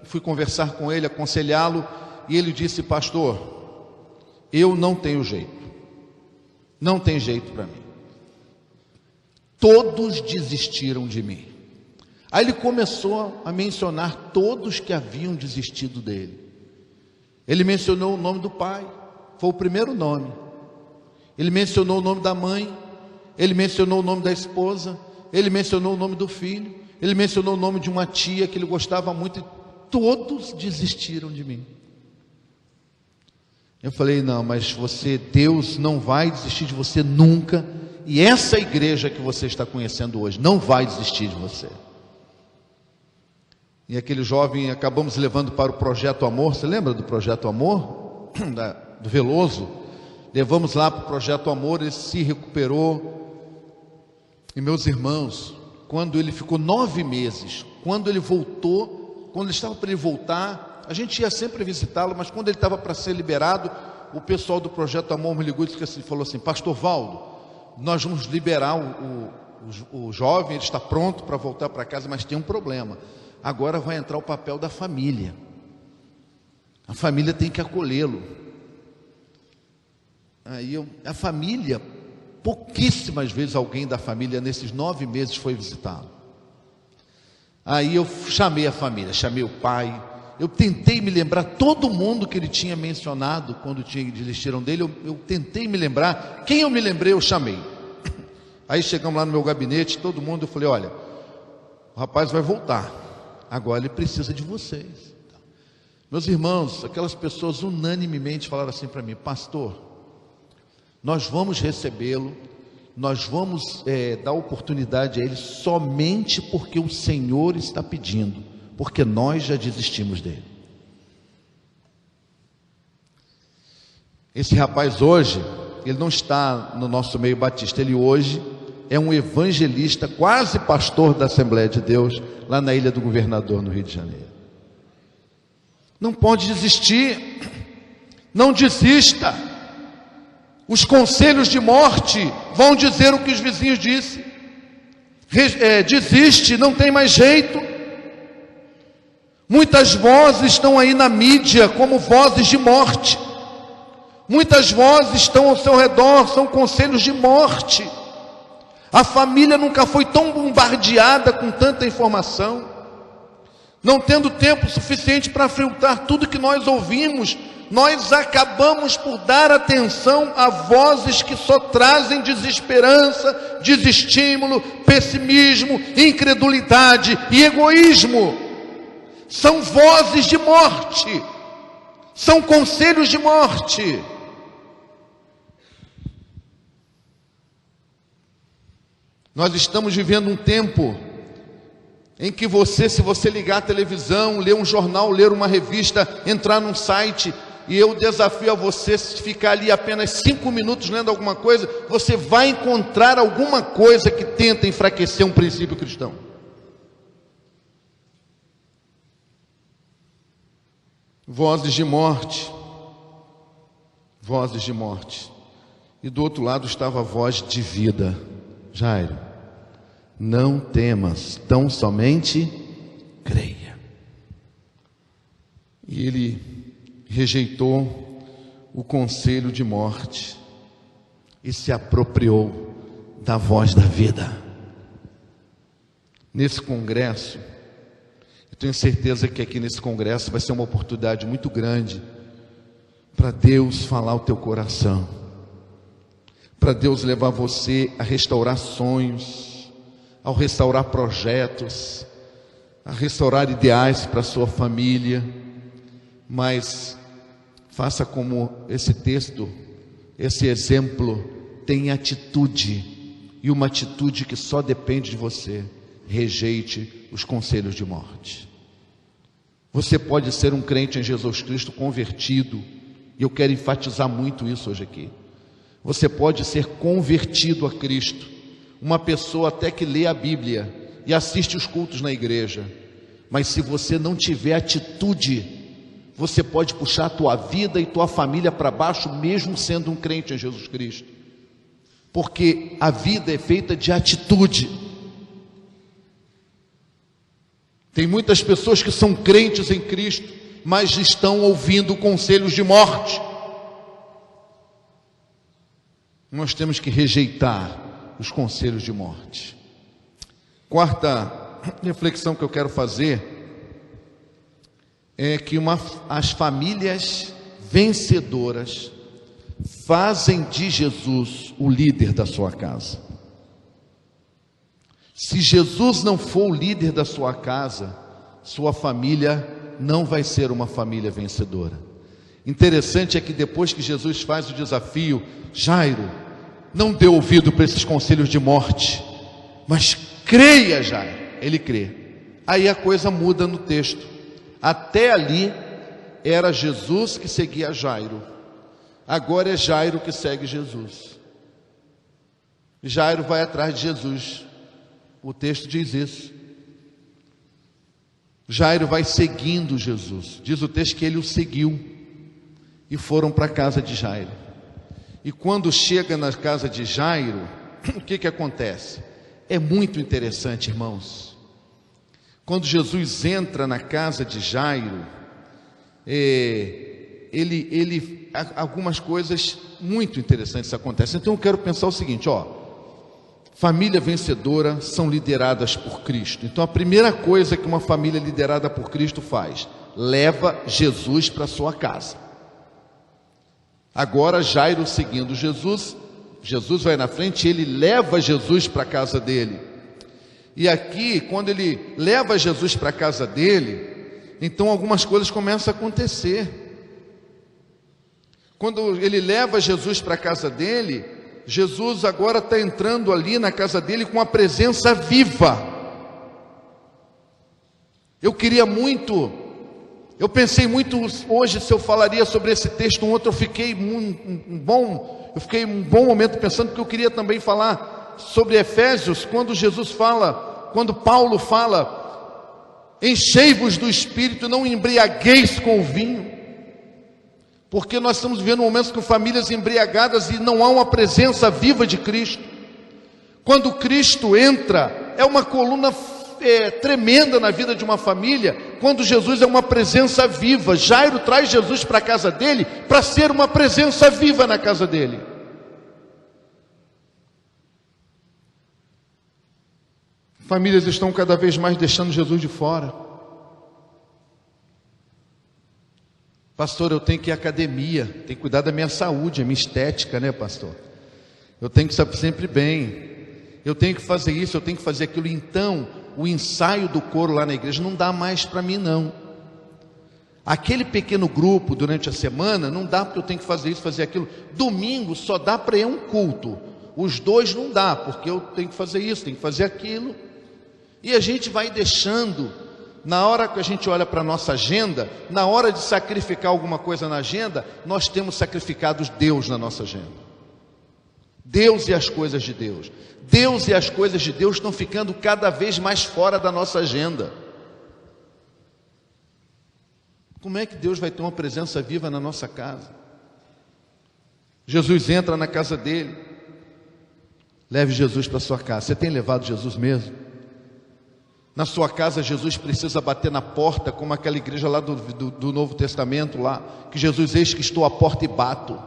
[SPEAKER 2] fui conversar com ele, aconselhá-lo, e ele disse: pastor, eu não tenho jeito, não tem jeito para mim, todos desistiram de mim. Aí ele começou a mencionar todos que haviam desistido dele. Ele mencionou o nome do pai, foi o primeiro nome. Ele mencionou o nome da mãe, ele mencionou o nome da esposa, ele mencionou o nome do filho, ele mencionou o nome de uma tia que ele gostava muito, e todos desistiram de mim. Eu falei: não, mas Deus não vai desistir de você nunca, e essa igreja que você está conhecendo hoje não vai desistir de você. E aquele jovem acabamos levando para o Projeto Amor. Você lembra do Projeto Amor? Do Veloso? Levamos lá para o Projeto Amor, ele se recuperou. E meus irmãos, quando ele ficou 9 meses, quando ele voltou, quando ele estava para ele voltar, a gente ia sempre visitá-lo, mas quando ele estava para ser liberado, o pessoal do Projeto Amor me ligou e falou assim: pastor Valdo, nós vamos liberar o jovem, ele está pronto para voltar para casa, mas tem um problema. Agora vai entrar o papel da família. A família tem que acolhê-lo. A família, pouquíssimas vezes alguém da família nesses 9 meses foi visitá-lo. Aí eu chamei a família, chamei o pai. Eu tentei me lembrar todo mundo que ele tinha mencionado quando desistiram dele. Eu tentei me lembrar. Quem eu me lembrei, eu chamei. Aí chegamos lá no meu gabinete, todo mundo, eu falei: olha, o rapaz vai voltar, agora ele precisa de vocês. Meus irmãos, aquelas pessoas unanimemente falaram assim para mim: pastor, nós vamos recebê-lo, nós vamos dar oportunidade a ele somente porque o Senhor está pedindo, porque nós já desistimos dele. Esse rapaz hoje, ele não está no nosso meio batista, ele hoje é um evangelista, quase pastor da Assembleia de Deus, lá na Ilha do Governador, no Rio de Janeiro. Não pode desistir, não desista. Os conselhos de morte vão dizer o que os vizinhos dizem. Desiste, não tem mais jeito. Muitas vozes estão aí na mídia como vozes de morte. Muitas vozes estão ao seu redor, são conselhos de morte. A família nunca foi tão bombardeada com tanta informação, não tendo tempo suficiente para filtrar tudo que nós ouvimos. Nós acabamos por dar atenção a vozes que só trazem desesperança, desestímulo, pessimismo, incredulidade e egoísmo. São vozes de morte, são conselhos de morte. Nós estamos vivendo um tempo em que se você ligar a televisão, ler um jornal, ler uma revista, entrar num site, e eu desafio a você, se ficar ali apenas 5 minutos lendo alguma coisa, você vai encontrar alguma coisa que tenta enfraquecer um princípio cristão. Vozes de morte, vozes de morte. E do outro lado estava a voz de vida. Jairo, não temas, tão somente creia. E ele rejeitou o conselho de morte e se apropriou da voz da vida. Nesse congresso, eu tenho certeza que aqui nesse congresso vai ser uma oportunidade muito grande para Deus falar o teu coração, para Deus levar você a restaurar sonhos, a restaurar projetos, a restaurar ideais para a sua família. Mas faça como esse texto, esse exemplo, tem atitude, e uma atitude que só depende de você. Rejeite os conselhos de morte. Você pode ser um crente em Jesus Cristo convertido, e eu quero enfatizar muito isso hoje aqui. Você pode ser convertido a Cristo, uma pessoa até que lê a Bíblia e assiste os cultos na igreja, mas se você não tiver atitude, você pode puxar a tua vida e tua família para baixo, mesmo sendo um crente em Jesus Cristo. Porque a vida é feita de atitude. Tem muitas pessoas que são crentes em Cristo, mas estão ouvindo conselhos de morte. Nós temos que rejeitar os conselhos de morte. Quarta reflexão que eu quero fazer é que as famílias vencedoras fazem de Jesus o líder da sua casa. Se Jesus não for o líder da sua casa, sua família não vai ser uma família vencedora. Interessante é que depois que Jesus faz o desafio, Jairo não deu ouvido para esses conselhos de morte, mas creia, Jairo. Ele crê. Aí a coisa muda no texto. Até ali era Jesus que seguia Jairo. Agora é Jairo que segue Jesus. Jairo vai atrás de Jesus. O texto diz isso. Jairo vai seguindo Jesus. Diz o texto que ele o seguiu. E foram para a casa de Jairo. E quando chega na casa de Jairo, o que acontece? É muito interessante, irmãos. Quando Jesus entra na casa de Jairo, algumas coisas muito interessantes acontecem. Então eu quero pensar o seguinte, família vencedora são lideradas por Cristo. Então a primeira coisa que uma família liderada por Cristo faz, leva Jesus para sua casa. Agora Jairo seguindo Jesus, Jesus vai na frente, ele leva Jesus para a casa dele. E aqui, quando ele leva Jesus para a casa dele, então algumas coisas começam a acontecer. Quando ele leva Jesus para a casa dele, Jesus agora está entrando ali na casa dele com a presença viva. Eu pensei muito hoje se eu falaria sobre esse texto, eu fiquei um bom momento pensando, porque eu queria também falar sobre Efésios, quando Paulo fala, enchei-vos do Espírito, não embriagueis com o vinho, porque nós estamos vivendo momentos com famílias embriagadas e não há uma presença viva de Cristo. Quando Cristo entra, é uma coluna tremenda na vida de uma família, quando Jesus é uma presença viva. Jairo traz Jesus para a casa dele, para ser uma presença viva na casa dele. Famílias estão cada vez mais deixando Jesus de fora. Pastor, eu tenho que ir à academia, tenho que cuidar da minha saúde, a minha estética, né, pastor? Eu tenho que estar sempre bem, eu tenho que fazer isso, eu tenho que fazer aquilo. Então, o ensaio do coro lá na igreja não dá mais para mim, não. Aquele pequeno grupo durante a semana, não dá, porque eu tenho que fazer isso, fazer aquilo. Domingo só dá para ir a um culto. Os dois não dá, porque eu tenho que fazer isso, tenho que fazer aquilo. E a gente vai deixando, na hora que a gente olha para a nossa agenda, na hora de sacrificar alguma coisa na agenda, nós temos sacrificado Deus na nossa agenda. Deus e as coisas de Deus. Deus e as coisas de Deus estão ficando cada vez mais fora da nossa agenda. Como é que Deus vai ter uma presença viva na nossa casa? Jesus entra na casa dele. Leve Jesus para sua casa. Você tem levado Jesus mesmo? Na sua casa, Jesus precisa bater na porta, como aquela igreja lá do Novo Testamento, lá, que Jesus, eis que estou à porta e bato.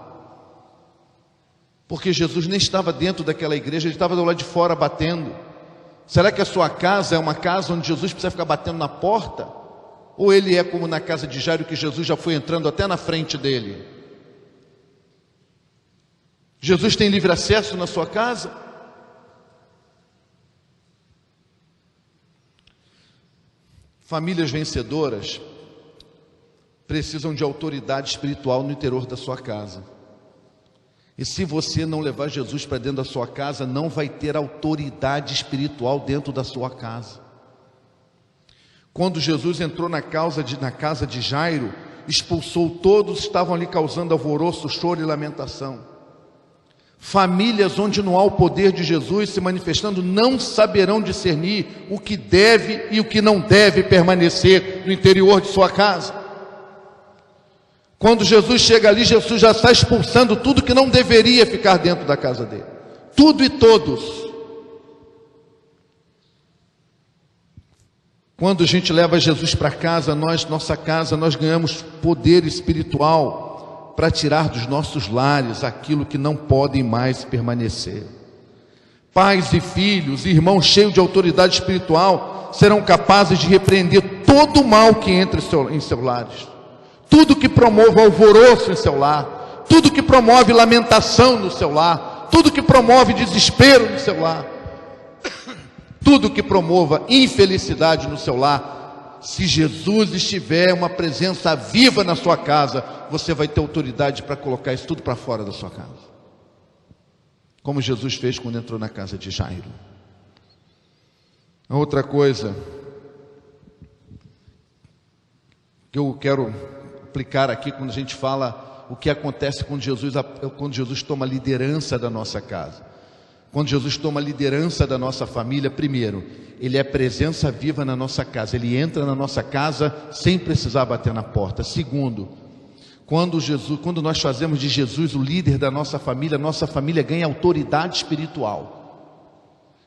[SPEAKER 2] Porque Jesus nem estava dentro daquela igreja, ele estava do lado de fora batendo. Será que a sua casa é uma casa onde Jesus precisa ficar batendo na porta? Ou ele é como na casa de Jairo, que Jesus já foi entrando até na frente dele? Jesus tem livre acesso na sua casa? Famílias vencedoras precisam de autoridade espiritual no interior da sua casa. E se você não levar Jesus para dentro da sua casa, não vai ter autoridade espiritual dentro da sua casa. Quando Jesus entrou na casa de Jairo, expulsou todos que estavam ali causando alvoroço, choro e lamentação. Famílias onde não há o poder de Jesus se manifestando não saberão discernir o que deve e o que não deve permanecer no interior de sua casa. Quando Jesus chega ali, Jesus já está expulsando tudo que não deveria ficar dentro da casa dele. Tudo e todos. Quando a gente leva Jesus para casa, nossa casa, nós ganhamos poder espiritual para tirar dos nossos lares aquilo que não podem mais permanecer. Pais e filhos, irmãos cheios de autoridade espiritual, serão capazes de repreender todo o mal que entra em seus lares. Tudo que promove alvoroço em seu lar, tudo que promove lamentação no seu lar, tudo que promove desespero no seu lar, tudo que promova infelicidade no seu lar. Se Jesus estiver uma presença viva na sua casa, você vai ter autoridade para colocar isso tudo para fora da sua casa, como Jesus fez quando entrou na casa de Jairo. A outra coisa que eu quero aplicar aqui, quando a gente fala o que acontece quando Jesus toma liderança da nossa casa. Quando Jesus toma liderança da nossa família, primeiro, Ele é presença viva na nossa casa. Ele entra na nossa casa sem precisar bater na porta. Segundo, quando nós fazemos de Jesus o líder da nossa família ganha autoridade espiritual.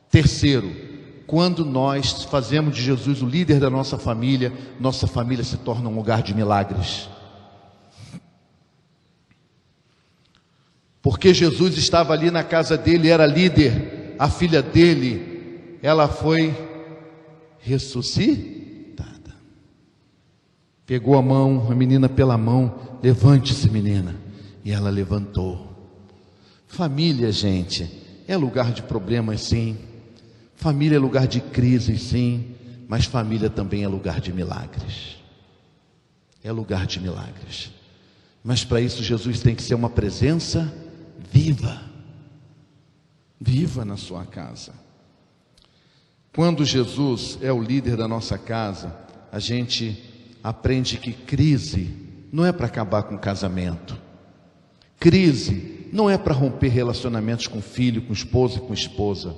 [SPEAKER 2] Terceiro, quando nós fazemos de Jesus o líder da nossa família se torna um lugar de milagres. Porque Jesus estava ali na casa dele, era líder, a filha dele, ela foi ressuscitada. Pegou a menina pela mão, levante-se, menina. E ela levantou. Família, gente, é lugar de problemas, sim. Família é lugar de crise, sim. Mas família também é lugar de milagres. É lugar de milagres. Mas para isso Jesus tem que ser uma presença viva na sua casa. Quando Jesus é o líder da nossa casa, a gente aprende que crise não é para acabar com o casamento. Crise não é para romper relacionamentos com filho, com esposo e com esposa.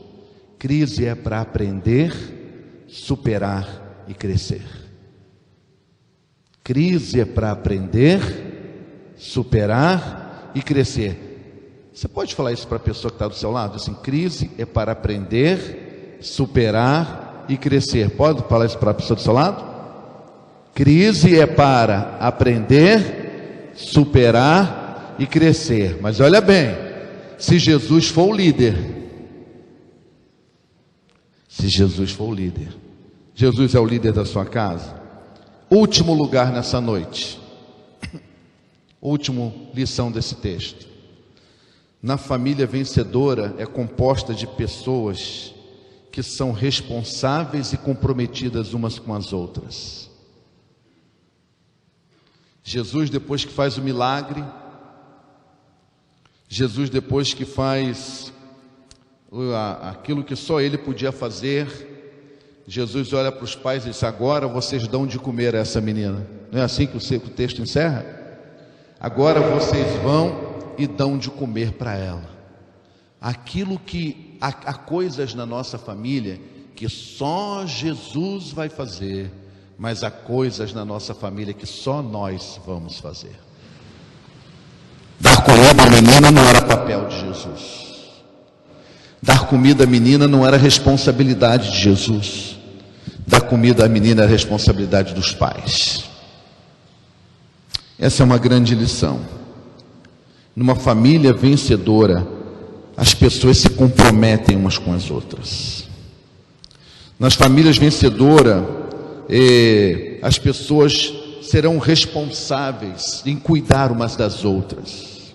[SPEAKER 2] Crise é para aprender, superar e crescer. Crise é para aprender, superar e crescer. Você pode falar isso para a pessoa que está do seu lado? Assim, crise é para aprender, superar e crescer. Pode falar isso para a pessoa do seu lado? Crise é para aprender, superar e crescer. Mas olha bem, se Jesus for o líder, Jesus é o líder da sua casa. Último lugar nessa noite, última lição desse texto. Na família vencedora é composta de pessoas que são responsáveis e comprometidas umas com as outras. Jesus, depois que faz o milagre, Jesus, depois que faz aquilo que só Ele podia fazer, Jesus olha para os pais e diz: agora vocês dão de comer a essa menina. Não é assim que o texto encerra? Agora vocês vão e dão de comer para ela. Aquilo que há coisas na nossa família que só Jesus vai fazer, mas há coisas na nossa família que só nós vamos fazer. Dar comida à menina não era papel de Jesus. Dar comida à menina não era responsabilidade de Jesus. Dar comida à menina era responsabilidade dos pais. Essa é uma grande lição. Numa família vencedora, as pessoas se comprometem umas com as outras. Nas famílias vencedoras, as pessoas serão responsáveis em cuidar umas das outras.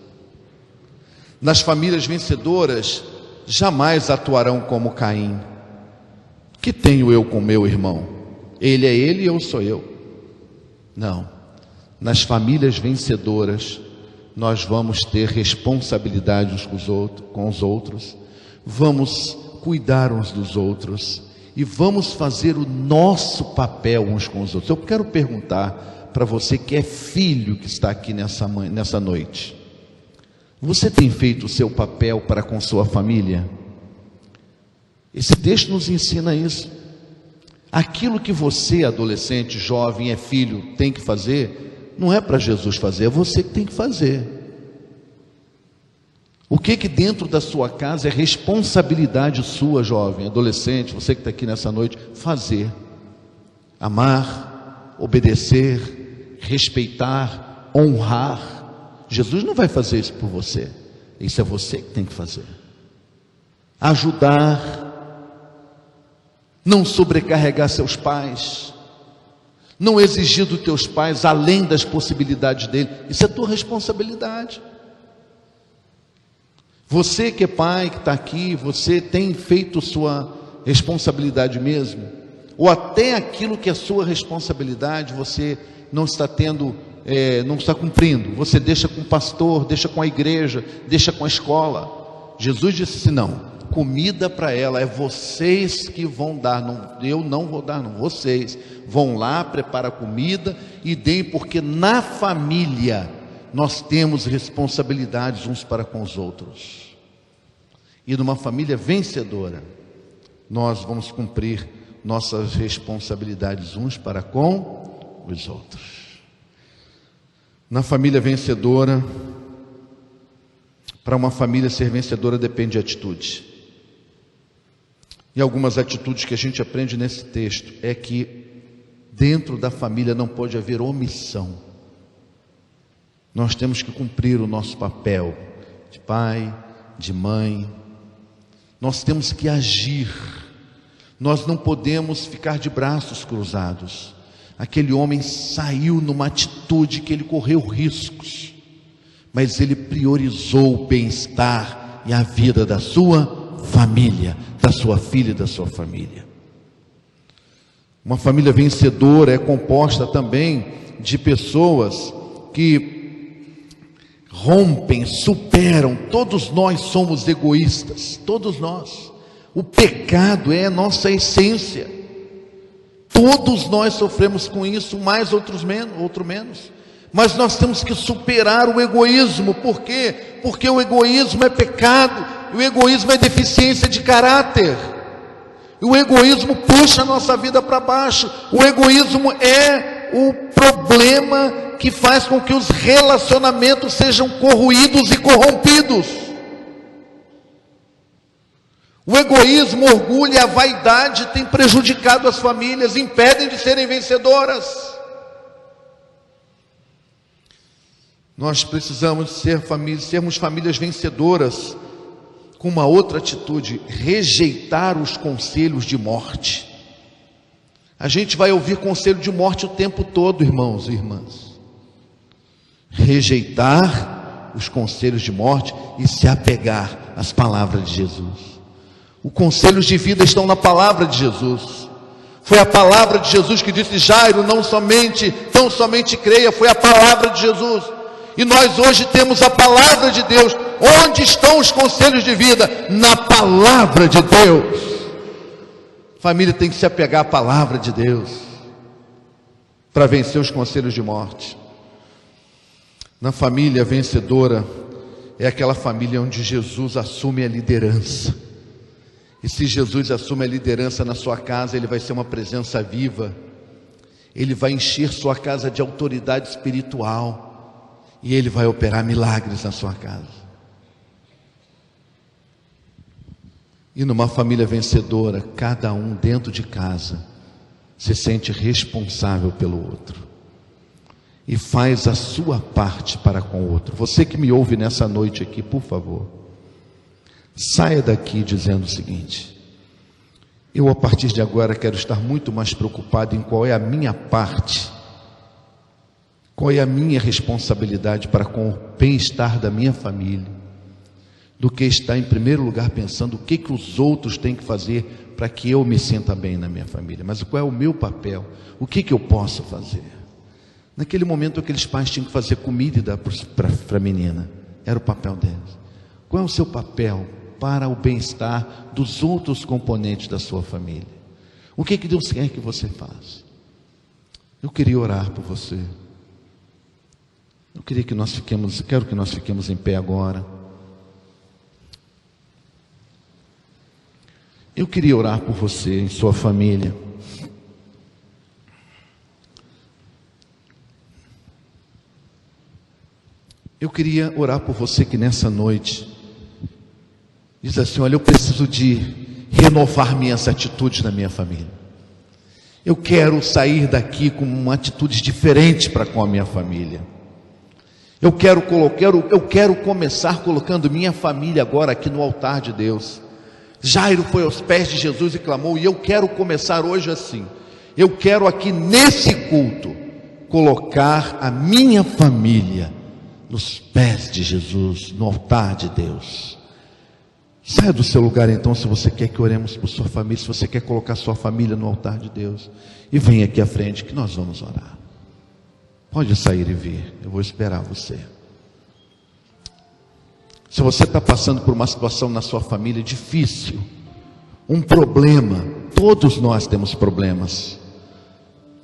[SPEAKER 2] Nas famílias vencedoras, jamais atuarão como Caim. Que tenho eu com meu irmão? Ele é ele e eu sou eu. Não. Nas famílias vencedoras, nós vamos ter responsabilidade uns com os outros, vamos cuidar uns dos outros e vamos fazer o nosso papel uns com os outros. Eu quero perguntar para você que é filho, que está aqui nessa noite: você tem feito o seu papel para com sua família? Esse texto nos ensina isso. Aquilo que você, adolescente, jovem, é filho, tem que fazer, não é para Jesus fazer, é você que tem que fazer. O que dentro da sua casa é responsabilidade sua, jovem, adolescente, você que está aqui nessa noite, fazer? Amar, obedecer, respeitar, honrar. Jesus não vai fazer isso por você, isso é você que tem que fazer. Ajudar, não sobrecarregar seus pais, não exigir dos teus pais além das possibilidades dele, isso é tua responsabilidade. Você que é pai, que está aqui, você tem feito sua responsabilidade mesmo? Ou até aquilo que é sua responsabilidade, você não está tendo, não está cumprindo? Você deixa com o pastor, deixa com a igreja, deixa com a escola. Jesus disse assim, não, comida para ela, é vocês que vão dar, não, eu não vou dar, não, vocês vão lá, prepara a comida e deem, porque na família nós temos responsabilidades uns para com os outros. E numa família vencedora, nós vamos cumprir nossas responsabilidades uns para com os outros. Na família vencedora, para uma família ser vencedora depende de atitude. E algumas atitudes que a gente aprende nesse texto é que dentro da família não pode haver omissão. Nós temos que cumprir o nosso papel de pai, de mãe. Nós temos que agir. Nós não podemos ficar de braços cruzados. Aquele homem saiu numa atitude que ele correu riscos, mas ele priorizou o bem-estar e a vida da sua família, da sua filha e da sua família. Uma família vencedora é composta também de pessoas que rompem, superam. Todos nós somos egoístas, todos nós. O pecado é a nossa essência. Todos nós sofremos com isso, mais outro menos. Mas nós temos que superar o egoísmo. Por quê? Porque o egoísmo é pecado, o egoísmo é deficiência de caráter. O egoísmo puxa a nossa vida para baixo. O egoísmo é o problema que faz com que os relacionamentos sejam corroídos e corrompidos. O egoísmo, o orgulho e a vaidade têm prejudicado as famílias, impedem de serem vencedoras. Nós precisamos sermos famílias vencedoras com uma outra atitude: rejeitar os conselhos de morte. A gente vai ouvir conselho de morte o tempo todo, irmãos e irmãs. Rejeitar os conselhos de morte e se apegar às palavras de Jesus. Os conselhos de vida estão na palavra de Jesus. Foi a palavra de Jesus que disse: Jairo, tão somente creia. Foi a palavra de Jesus. E nós hoje temos a palavra de Deus. Onde estão os conselhos de vida? Na palavra de Deus. A família tem que se apegar à palavra de Deus para vencer os conselhos de morte. Na família vencedora é aquela família onde Jesus assume a liderança. E se Jesus assume a liderança na sua casa, ele vai ser uma presença viva. Ele vai encher sua casa de autoridade espiritual. E ele vai operar milagres na sua casa. E numa família vencedora, cada um dentro de casa se sente responsável pelo outro. E faz a sua parte para com o outro. Você que me ouve nessa noite aqui, por favor, saia daqui dizendo o seguinte: eu a partir de agora quero estar muito mais preocupado em qual é a minha parte, qual é a minha responsabilidade para com o bem-estar da minha família, do que estar em primeiro lugar pensando o que os outros têm que fazer para que eu me sinta bem na minha família. Mas qual é o meu papel? O que eu posso fazer? Naquele momento aqueles pais tinham que fazer comida e dar para a menina. Era o papel deles. Qual é o seu papel para o bem-estar dos outros componentes da sua família? O que Deus quer que você faça? Eu queria orar por você. Quero que nós fiquemos em pé agora. Eu queria orar por você e sua família. Eu queria orar por você que nessa noite diz assim: olha, eu preciso de renovar minhas atitudes na minha família. Eu quero sair daqui com uma atitude diferente para com a minha família. Eu quero começar colocando minha família agora aqui no altar de Deus. Jairo foi aos pés de Jesus e clamou, e eu quero começar hoje assim. Eu quero aqui nesse culto colocar a minha família nos pés de Jesus, no altar de Deus. Saia do seu lugar então, se você quer que oremos por sua família, se você quer colocar sua família no altar de Deus, e venha aqui à frente que nós vamos orar. Pode sair e vir, eu vou esperar você. Se você está passando por uma situação na sua família difícil, um problema, todos nós temos problemas,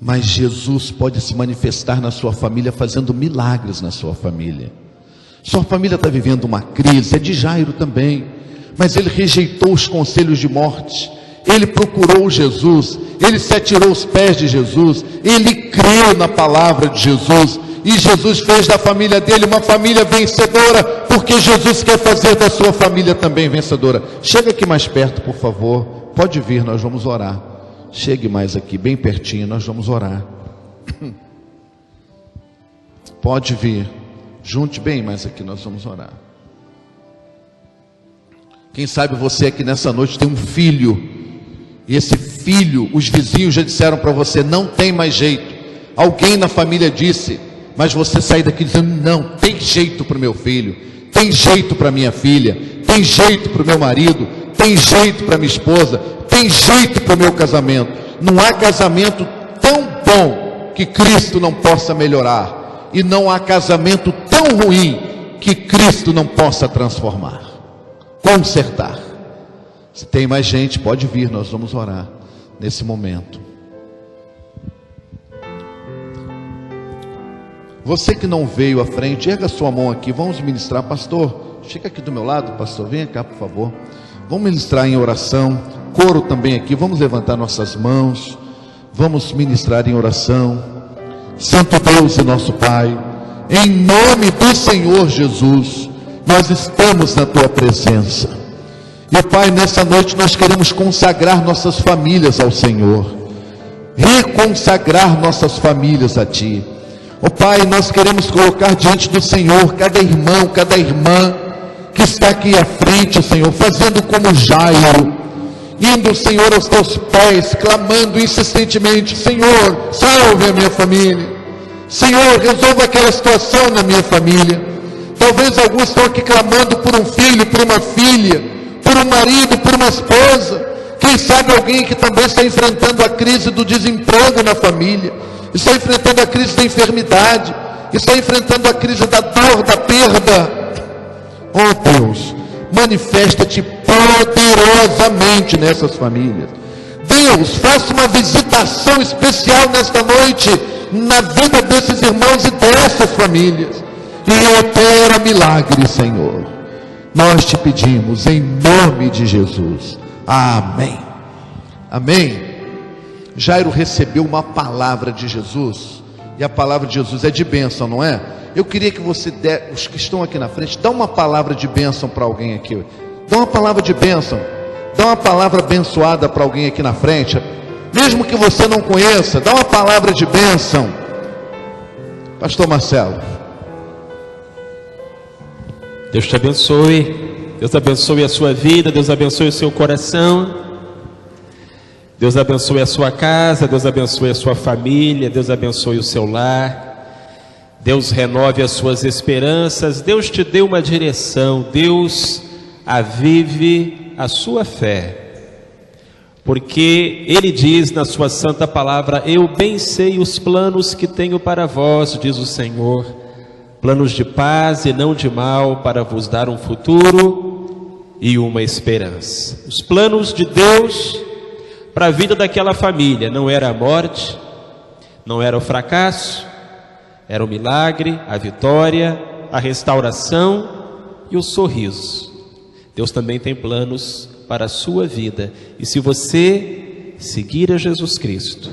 [SPEAKER 2] mas Jesus pode se manifestar na sua família, fazendo milagres na sua família. Sua família está vivendo uma crise, é de Jairo também, mas ele rejeitou os conselhos de morte, ele procurou Jesus, ele se atirou aos pés de Jesus, ele creu na palavra de Jesus, e Jesus fez da família dele uma família vencedora, porque Jesus quer fazer da sua família também vencedora. Chega aqui mais perto, por favor, pode vir, nós vamos orar. Chegue mais aqui, bem pertinho, nós vamos orar. Pode vir, junte bem mais aqui, nós vamos orar. Quem sabe você aqui nessa noite tem um filho, e esse filho, os vizinhos já disseram para você, não tem mais jeito. Alguém na família disse, mas você sai daqui dizendo, não, tem jeito para o meu filho, tem jeito para minha filha, tem jeito para o meu marido, tem jeito para minha esposa, tem jeito para o meu casamento. Não há casamento tão bom que Cristo não possa melhorar, e não há casamento tão ruim que Cristo não possa transformar, consertar. Se tem mais gente, pode vir, nós vamos orar nesse momento. Você que não veio à frente, erga sua mão aqui, vamos ministrar. Pastor, fica aqui do meu lado, pastor, venha cá por favor. Vamos ministrar em oração. Coro também aqui, vamos levantar nossas mãos, vamos ministrar em oração. Santo Deus e nosso Pai, em nome do Senhor Jesus, nós estamos na Tua presença. E Pai, nessa noite nós queremos consagrar nossas famílias ao Senhor, reconsagrar nossas famílias a Ti. Ó Pai, nós queremos colocar diante do Senhor cada irmão, cada irmã que está aqui à frente, Senhor, fazendo como Jairo, indo, Senhor, aos Teus pés, clamando insistentemente, Senhor, salve a minha família, Senhor, resolva aquela situação na minha família. Talvez alguns estão aqui clamando por um filho, por uma filha, por um marido, por uma esposa. Quem sabe alguém que também está enfrentando a crise do desemprego na família, está enfrentando a crise da enfermidade, está enfrentando a crise da dor, da perda. Oh Deus, manifesta-te poderosamente nessas famílias. Deus, faça uma visitação especial nesta noite na vida desses irmãos e dessas famílias, e opera milagres, Senhor. Nós te pedimos em nome de Jesus. Amém. Amém. Jairo recebeu uma palavra de Jesus, e a palavra de Jesus é de bênção, não é? Eu queria que você, os que estão aqui na frente, dá uma palavra de bênção para alguém aqui. Dá uma palavra de bênção, dá uma palavra abençoada para alguém aqui na frente, mesmo que você não conheça, dá uma palavra de bênção. Pastor Marcelo.
[SPEAKER 1] Deus te abençoe, Deus abençoe a sua vida, Deus abençoe o seu coração, Deus abençoe a sua casa, Deus abençoe a sua família, Deus abençoe o seu lar, Deus renove as suas esperanças, Deus te dê uma direção, Deus avive a sua fé, porque Ele diz na sua santa palavra, eu bem sei os planos que tenho para vós, diz o Senhor, planos de paz e não de mal, para vos dar um futuro e uma esperança. Os planos de Deus para a vida daquela família não era a morte, não era o fracasso, era o milagre, a vitória, a restauração e o sorriso. Deus também tem planos para a sua vida, e se você seguir a Jesus Cristo,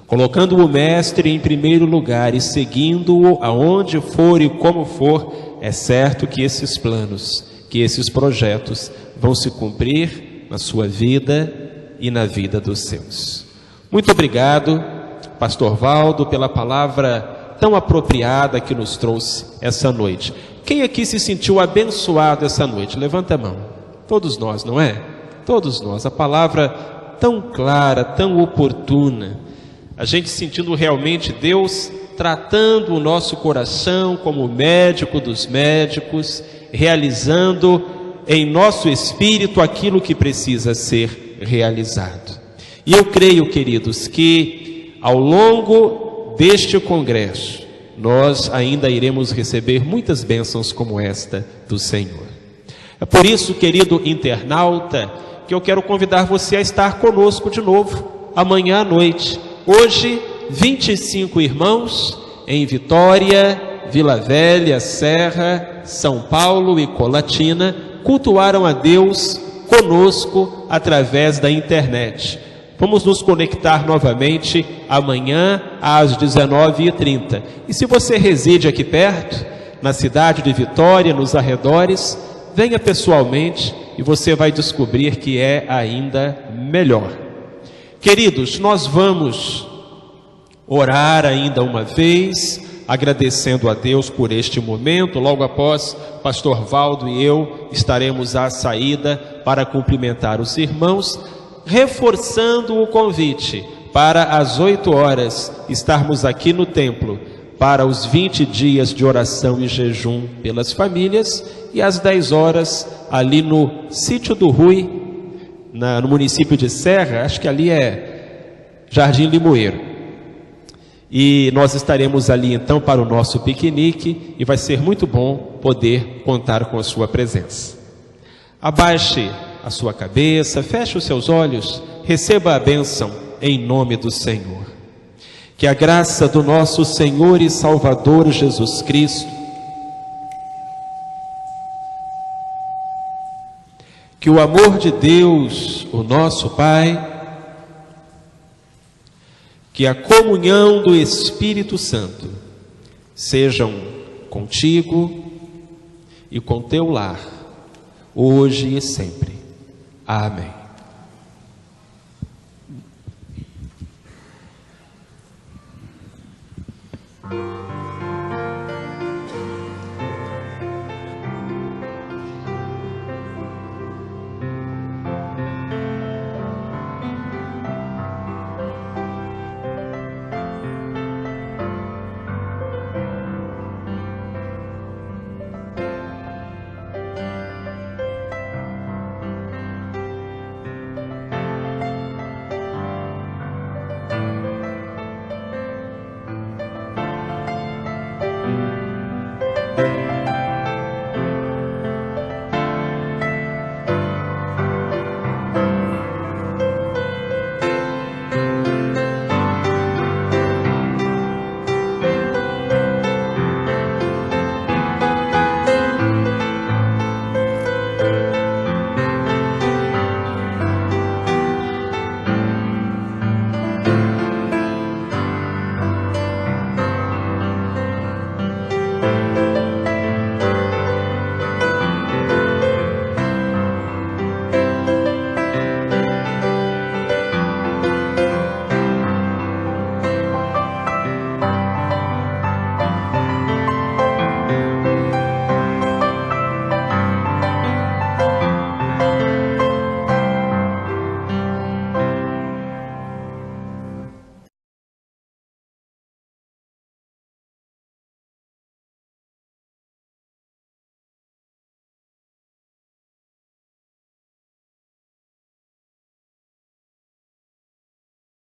[SPEAKER 1] colocando o Mestre em primeiro lugar e seguindo-o aonde for e como for, é certo que esses planos, que esses projetos vão se cumprir na sua vida e na vida dos seus. Muito obrigado, Pastor Valdo, pela palavra tão apropriada que nos trouxe essa noite. Quem aqui se sentiu abençoado essa noite? Levanta a mão. Todos nós, não é? Todos nós. A palavra tão clara, tão oportuna. A gente sentindo realmente Deus tratando o nosso coração como médico dos médicos, realizando em nosso espírito aquilo que precisa ser realizado. E eu creio, queridos, que ao longo deste congresso, nós ainda iremos receber muitas bênçãos como esta do Senhor. É por isso, querido internauta, que eu quero convidar você a estar conosco de novo, amanhã à noite. Hoje, 25 irmãos em Vitória, Vila Velha, Serra, São Paulo e Colatina cultuaram a Deus conosco através da internet. Vamos nos conectar novamente amanhã às 19h30. E se você reside aqui perto, na cidade de Vitória, nos arredores, venha pessoalmente e você vai descobrir que é ainda melhor. Queridos, nós vamos orar ainda uma vez, agradecendo a Deus por este momento. Logo após, Pastor Valdo e eu estaremos à saída para cumprimentar os irmãos, reforçando o convite para às 8 horas estarmos aqui no templo para os 20 dias de oração e jejum pelas famílias, e às 10 horas ali no Sítio do Rui, no município de Serra, acho que ali é Jardim Limoeiro. E nós estaremos ali então para o nosso piquenique e vai ser muito bom poder contar com a sua presença. Abaixe a sua cabeça, feche os seus olhos, receba a bênção em nome do Senhor. Que a graça do nosso Senhor e Salvador Jesus Cristo, que o amor de Deus, o nosso Pai, que a comunhão do Espírito Santo sejam contigo e com teu lar, hoje e sempre. Amém.